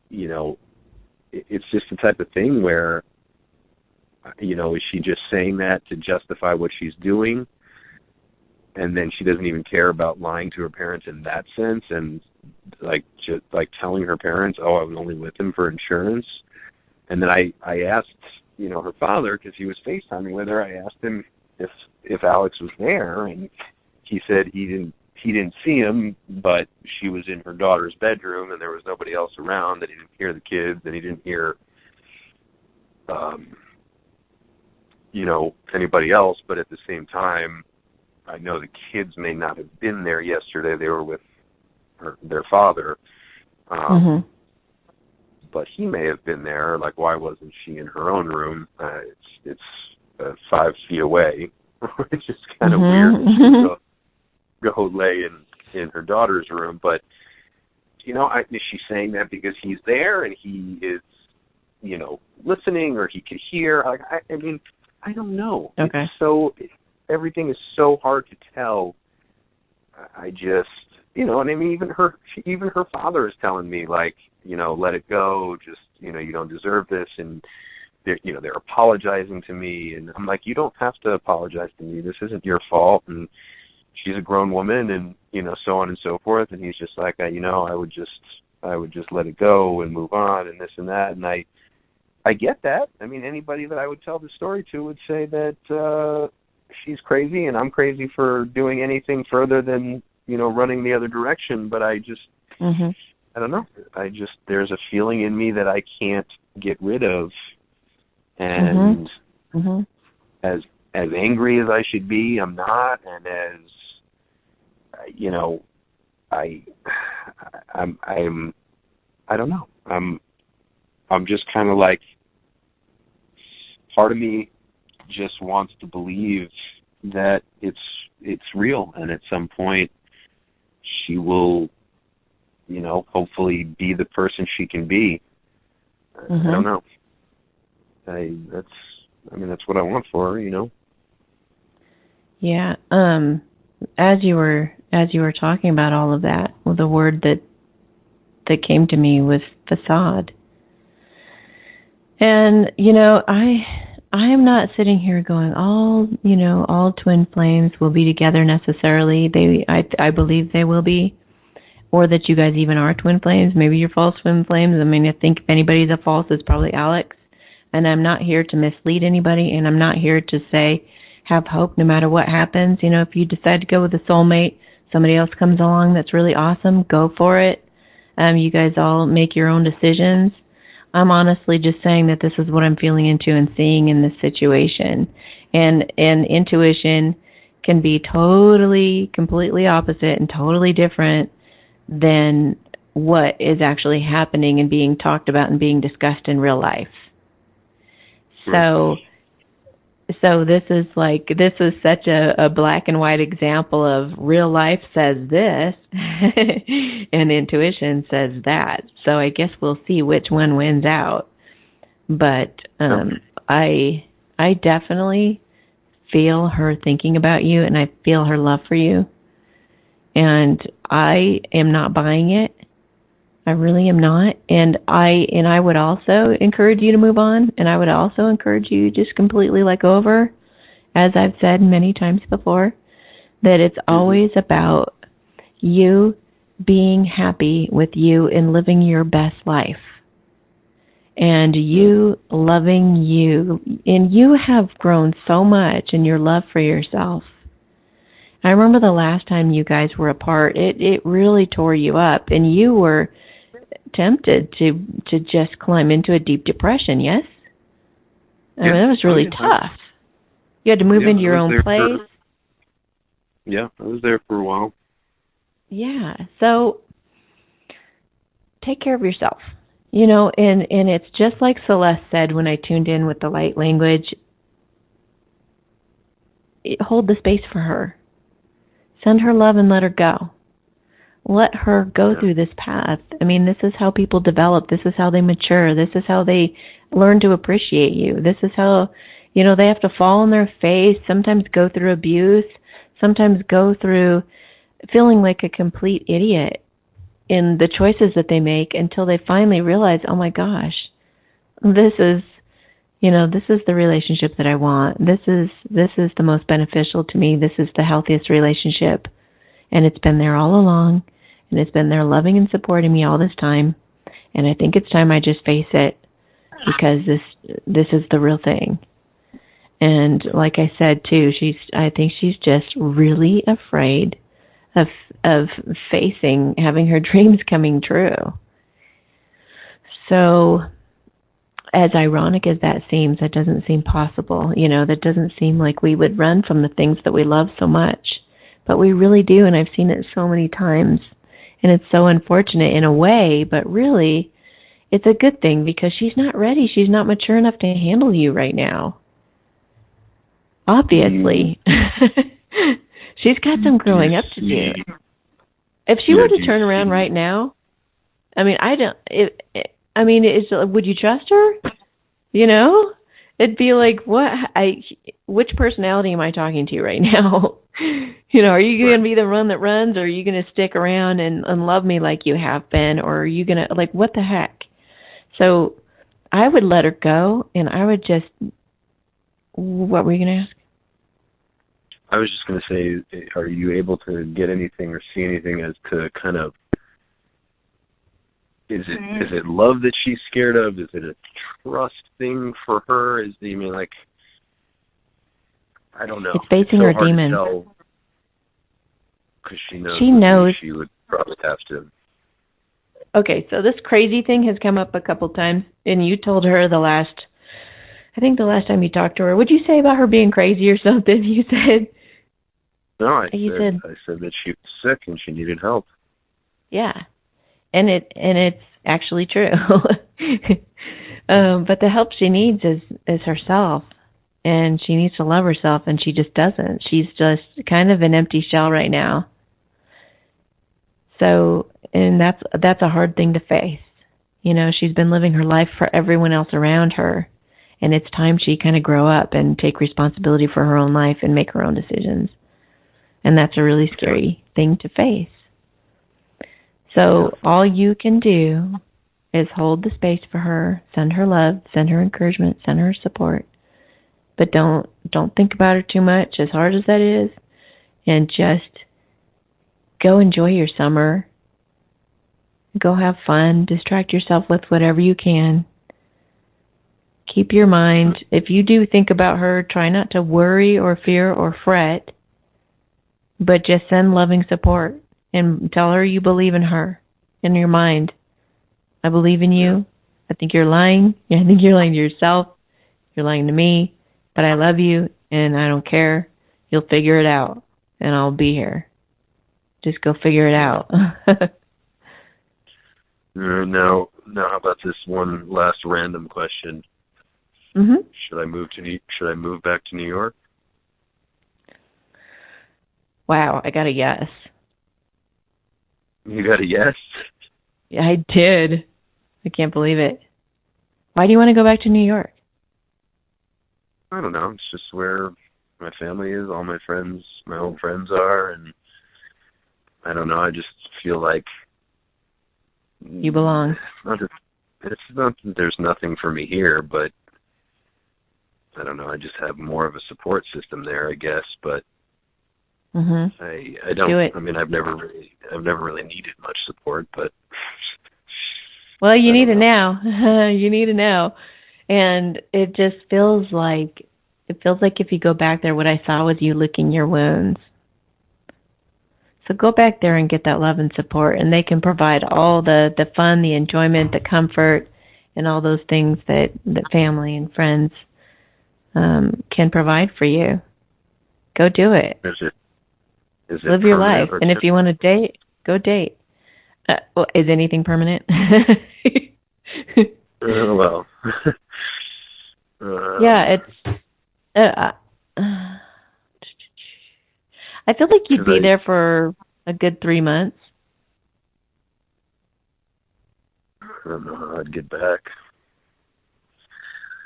you know, it's just the type of thing where, you know, is she just saying that to justify what she's doing? And then she doesn't even care about lying to her parents in that sense, and like just like telling her parents, oh, I was only with him for insurance. And then I asked, you know, her father, because he was FaceTiming with her, I asked him if Alex was there, and he said he didn't see him, but she was in her daughter's bedroom and there was nobody else around, that he didn't hear the kids and he didn't hear you know, anybody else. But at the same time, I know the kids may not have been there yesterday. They were with their father. But he may have been there. Like, why wasn't she in her own room? It's 5 feet away. It's just kind of weird to go lay in her daughter's room. But, you know, is she saying that because he's there and he is, you know, listening, or he could hear? Like, I mean, I don't know. Okay. It's so, everything is so hard to tell. I just, you know, and I mean, even her father is telling me, like, you know, let it go. Just, you know, you don't deserve this. And they're apologizing to me, and I'm like, you don't have to apologize to me. This isn't your fault. And she's a grown woman, and, you know, so on and so forth. And he's just like, you know, I would just let it go and move on, and this and that. And I get that. I mean, anybody that I would tell the story to would say that she's crazy, and I'm crazy for doing anything further than, you know, running the other direction. But I just, I don't know. There's a feeling in me that I can't get rid of. And as angry as I should be, I'm not. And as, you know, I don't know. I'm just kind of like, part of me just wants to believe that it's real, and at some point she will, you know, hopefully be the person she can be. I don't know. That's what I want for her, you know. Yeah. As you were talking about all of that, well, the word that came to me was facade. And, you know, I am not sitting here going, all twin flames will be together necessarily. I believe they will be, or that you guys even are twin flames. Maybe you're false twin flames. I mean, I think if anybody's a false, it's probably Alex. And I'm not here to mislead anybody, and I'm not here to say have hope no matter what happens. You know, if you decide to go with a soulmate, somebody else comes along that's really awesome, go for it. You guys all make your own decisions. I'm honestly just saying that this is what I'm feeling into and seeing in this situation. And intuition can be totally, completely opposite and totally different than what is actually happening and being talked about and being discussed in real life. So this is such a black and white example of real life says this and intuition says that. So I guess we'll see which one wins out. But I definitely feel her thinking about you, and I feel her love for you. And I am not buying it. I really am not. And I would also encourage you to move on, and I would also encourage you just completely let go of her, as I've said many times before, that it's always about you being happy with you and living your best life. And you loving you, and you have grown so much in your love for yourself. I remember the last time you guys were apart, it really tore you up, and you were tempted to just climb into a deep depression, yes? I mean, that was really tough. You had to move into your own place. I was there for a while. Yeah, so take care of yourself. You know, and it's just like Celeste said when I tuned in with the light language. Hold the space for her. Send her love and let her go. Let her go through this path. I mean, this is how people develop. This is how they mature. This is how they learn to appreciate you. This is how, you know, they have to fall on their face, sometimes go through abuse, sometimes go through feeling like a complete idiot in the choices that they make until they finally realize, oh my gosh, this is the relationship that I want. This is the most beneficial to me. This is the healthiest relationship. And it's been there all along, and it's been there loving and supporting me all this time. And I think it's time I just face it, because this is the real thing. And like I said too, I think she's just really afraid of facing having her dreams coming true. So, as ironic as that seems, that doesn't seem possible. You know, that doesn't seem like we would run from the things that we love so much. But we really do, and I've seen it so many times. And it's so unfortunate in a way, but really, it's a good thing because she's not ready. She's not mature enough to handle you right now. Obviously. She's got some growing up to do. If she were to turn around right now, I mean, would you trust her? You know? It'd be like, which personality am I talking to right now? You know, are you going to be the one that runs, or are you going to stick around and love me like you have been, or are you going to, like, what the heck? So I would let her go, and I would just, what were you going to ask? I was just going to say, are you able to get anything or see anything as to kind of, is it love that she's scared of? Is it a trust thing for her? I don't know. It's facing her demons. Because she knows she would probably have to. Okay, so this crazy thing has come up a couple times, and you told her the last time you talked to her, what'd you say about her being crazy or something? You said... No, I said that she was sick and she needed help. Yeah, and it's actually true. But the help she needs is herself, and she needs to love herself, and she just doesn't. She's just kind of an empty shell right now. So, and that's a hard thing to face. You know, she's been living her life for everyone else around her, and it's time she kind of grow up and take responsibility for her own life and make her own decisions. And that's a really scary thing to face. So all you can do is hold the space for her, send her love, send her encouragement, send her support. But don't think about her too much, as hard as that is, and just go enjoy your summer. Go have fun, distract yourself with whatever you can. Keep your mind, if you do think about her, try not to worry or fear or fret, but just send loving support and tell her you believe in her, in your mind. I believe in you. I think you're lying. I think you're lying to yourself. You're lying to me. But I love you, and I don't care. You'll figure it out, and I'll be here. Just go figure it out. Now, how about this one last random question? Mm-hmm. Should I move back to New York? Wow, I got a yes. You got a yes? Yeah, I did. I can't believe it. Why do you want to go back to New York? I don't know. It's just where my family is, all my old friends are, and I don't know. I just feel like you belong. It's not that there's nothing for me here, but I don't know. I just have more of a support system there, I guess, but I don't. Do it. I mean, I've never really needed much support, but well, you need it now. You need it now, and it just feels like if you go back there, what I saw was you licking your wounds. So go back there and get that love and support, and they can provide all the fun, the enjoyment, the comfort, and all those things that family and friends can provide for you. Go do it. Live your life. And if you want to date, go date. Well, is anything permanent? Well. Yeah, it's... I feel like you'd be there for a good 3 months. I don't know how I'd get back.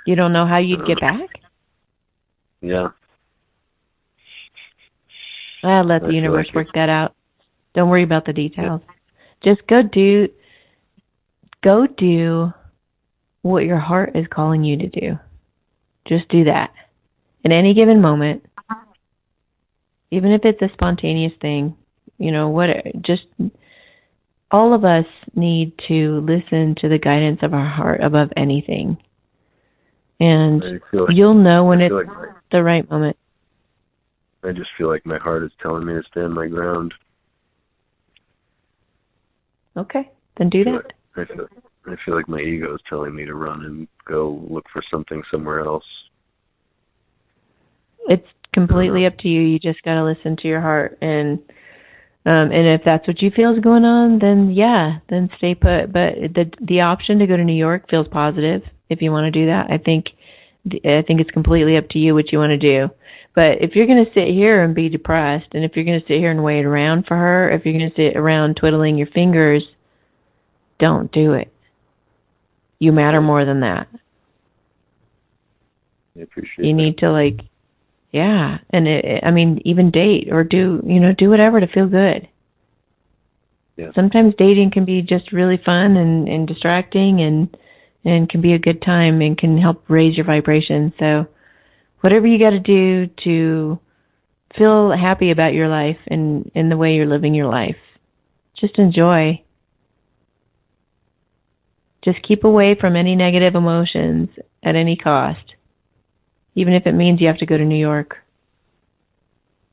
You don't know how you'd get back? Yeah. Well, let the universe work that out. Don't worry about the details. Yeah. Just go do what your heart is calling you to do. Just do that. In any given moment, even if it's a spontaneous thing, you know, just all of us need to listen to the guidance of our heart above anything. And you'll know when it's the right moment. I just feel like my heart is telling me to stand my ground. Okay, then do that. I feel like my ego is telling me to run and go look for something somewhere else. It's completely up to you. You just got to listen to your heart, and if that's what you feel is going on, then stay put. But the option to go to New York feels positive if you want to do that. I think it's completely up to you what you want to do. But if you're going to sit here and be depressed, and if you're going to sit here and wait around for her, if you're going to sit around twiddling your fingers, don't do it. You matter more than that. I appreciate you that. need to and even date or do whatever to feel good. Yeah. Sometimes dating can be just really fun and distracting and can be a good time and can help raise your vibration. So whatever you got to do to feel happy about your life and the way you're living your life, just enjoy. Just keep away from any negative emotions at any cost, even if it means you have to go to New York.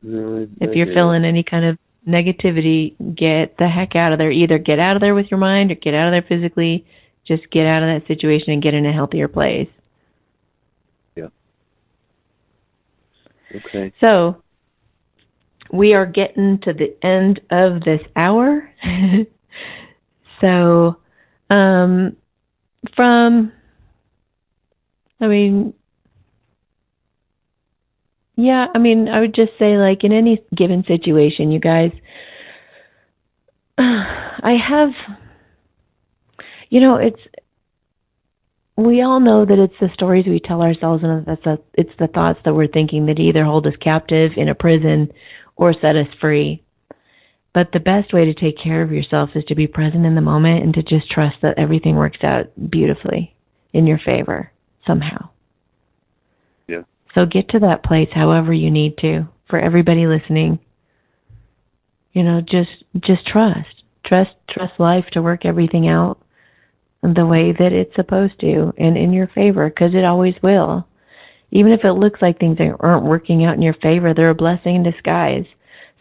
No, if you're feeling any kind of negativity, get the heck out of there. Either get out of there with your mind or get out of there physically. Just get out of that situation and get in a healthier place. Yeah. Okay. So, we are getting to the end of this hour. So, I would just say, like, in any given situation, you guys, we all know that it's the stories we tell ourselves, and it's the thoughts that we're thinking that either hold us captive in a prison or set us free. But the best way to take care of yourself is to be present in the moment and to just trust that everything works out beautifully in your favor somehow. Yeah. So get to that place however you need to. For everybody listening, just trust life to work everything out the way that it's supposed to and in your favor, because it always will. Even if it looks like things aren't working out in your favor, they're a blessing in disguise.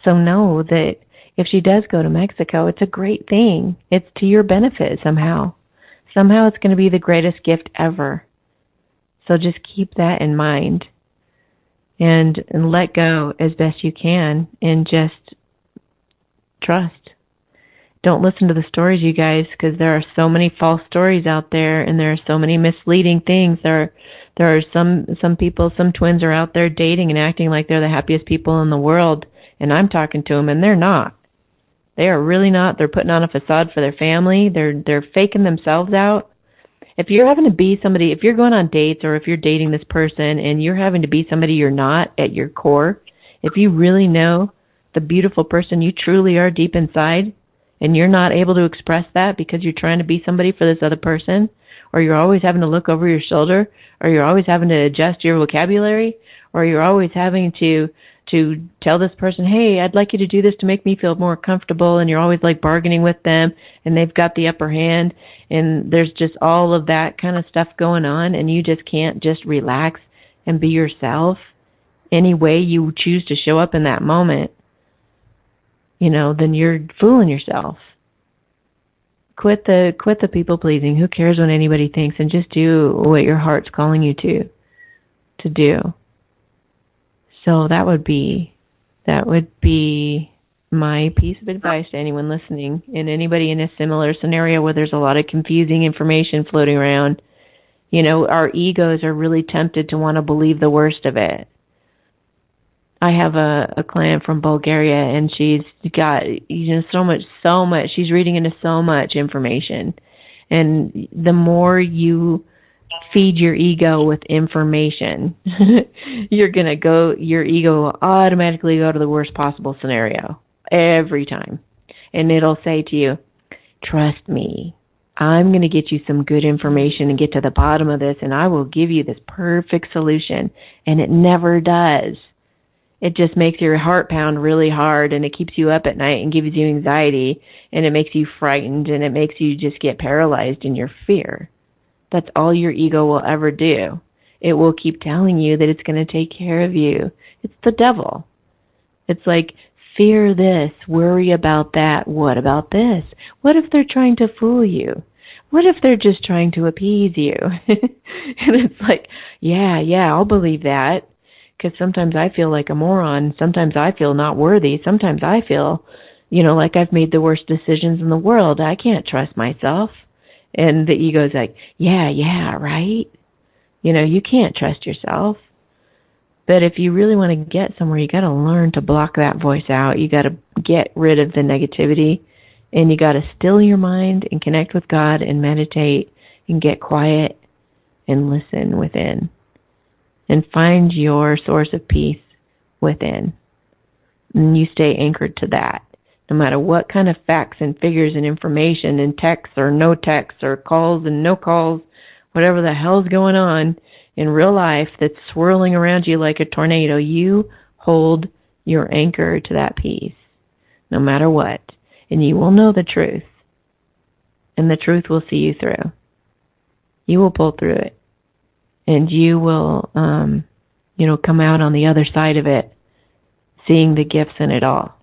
So know that if she does go to Mexico, it's a great thing. It's to your benefit somehow. Somehow it's going to be the greatest gift ever. So just keep that in mind and let go as best you can and just trust. Don't listen to the stories, you guys, because there are so many false stories out there and there are so many misleading things. There are some people, some twins are out there dating and acting like they're the happiest people in the world, and I'm talking to them and they're not. They are really not. They're putting on a facade for their family. They're faking themselves out. If you're having to be somebody, if you're going on dates or if you're dating this person and you're having to be somebody you're not at your core, if you really know the beautiful person you truly are deep inside and you're not able to express that because you're trying to be somebody for this other person, or you're always having to look over your shoulder, or you're always having to adjust your vocabulary, or you're always having to tell this person, hey, I'd like you to do this to make me feel more comfortable, and you're always like bargaining with them, and they've got the upper hand, and there's just all of that kind of stuff going on, and you just can't just relax and be yourself any way you choose to show up in that moment, then you're fooling yourself. Quit the people pleasing. Who cares what anybody thinks, and just do what your heart's calling you to do. So that would be my piece of advice to anyone listening, and anybody in a similar scenario where there's a lot of confusing information floating around. Our egos are really tempted to want to believe the worst of it. I have a client from Bulgaria, and she's got so much. She's reading into so much information, and the more you feed your ego with information, your ego will automatically go to the worst possible scenario every time. And it'll say to you, trust me, I'm going to get you some good information and get to the bottom of this, and I will give you this perfect solution. And it never does. It just makes your heart pound really hard, and it keeps you up at night and gives you anxiety, and it makes you frightened, and it makes you just get paralyzed in your fear. That's all your ego will ever do. It will keep telling you that it's going to take care of you. It's the devil. It's like, fear this, worry about that, what about this? What if they're trying to fool you? What if they're just trying to appease you? And it's like, yeah, I'll believe that. Because sometimes I feel like a moron. Sometimes I feel not worthy. Sometimes I feel, like I've made the worst decisions in the world. I can't trust myself. And the ego's like, yeah, right? You can't trust yourself. But if you really want to get somewhere, you got to learn to block that voice out. You got to get rid of the negativity, and you got to still your mind and connect with God and meditate and get quiet and listen within and find your source of peace within. And you stay anchored to that. No matter what kind of facts and figures and information and texts or no texts or calls and no calls, whatever the hell's going on in real life that's swirling around you like a tornado, you hold your anchor to that peace, no matter what. And you will know the truth. And the truth will see you through. You will pull through it. And you will, come out on the other side of it, seeing the gifts in it all.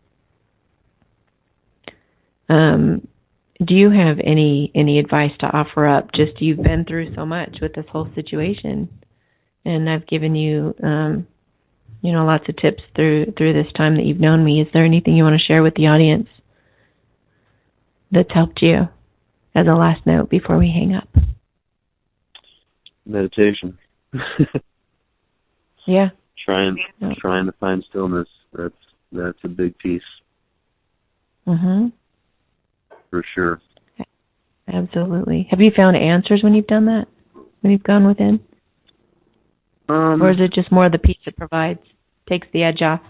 Do you have any advice to offer up? Just you've been through so much with this whole situation, and I've given you, lots of tips through this time that you've known me. Is there anything you want to share with the audience that's helped you as a last note before we hang up? Meditation. Yeah. Trying to find stillness. That's a big piece. Mhm. For sure. Absolutely. Have you found answers when you've done that? When you've gone within? Or is it just more the peace it provides? Takes the edge off?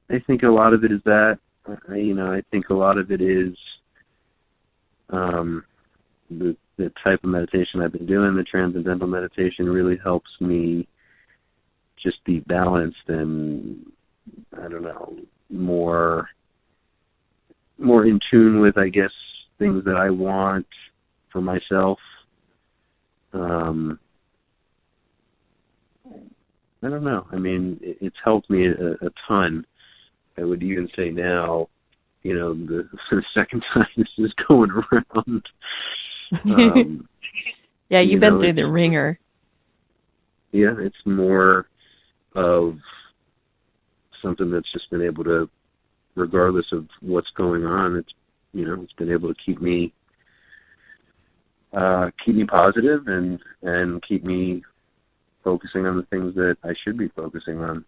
I think a lot of it is that. I think a lot of it is the type of meditation I've been doing, the transcendental meditation, really helps me just be balanced and, more in tune with, I guess, things that I want for myself. I don't know. I mean, it's helped me a ton. I would even say now, the second time this is going around. Yeah, you've been through the ringer. Yeah, it's more of something that's just been able to, regardless of what's going on, it's been able to keep me positive and keep me focusing on the things that I should be focusing on.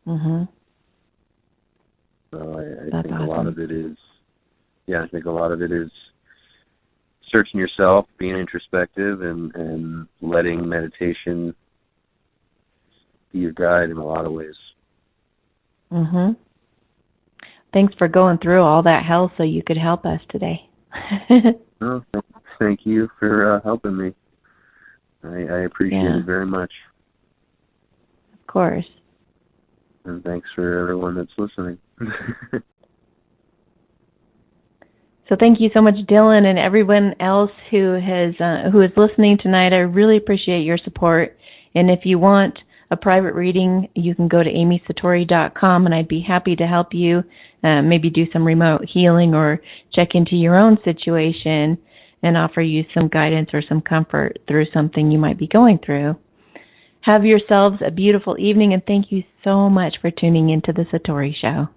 Mhm. So I think awesome. a lot of it is, I think a lot of it is searching yourself, being introspective, and letting meditation be your guide in a lot of ways. Mhm. Thanks for going through all that hell so you could help us today. Oh, thank you for helping me. I appreciate it very much. Of course. And thanks for everyone that's listening. So thank you so much, Dylan, and everyone else who is listening tonight. I really appreciate your support. And if you want a private reading, you can go to amysatori.com, and I'd be happy to help you maybe do some remote healing or check into your own situation and offer you some guidance or some comfort through something you might be going through. Have yourselves a beautiful evening, and thank you so much for tuning into the Satori Show.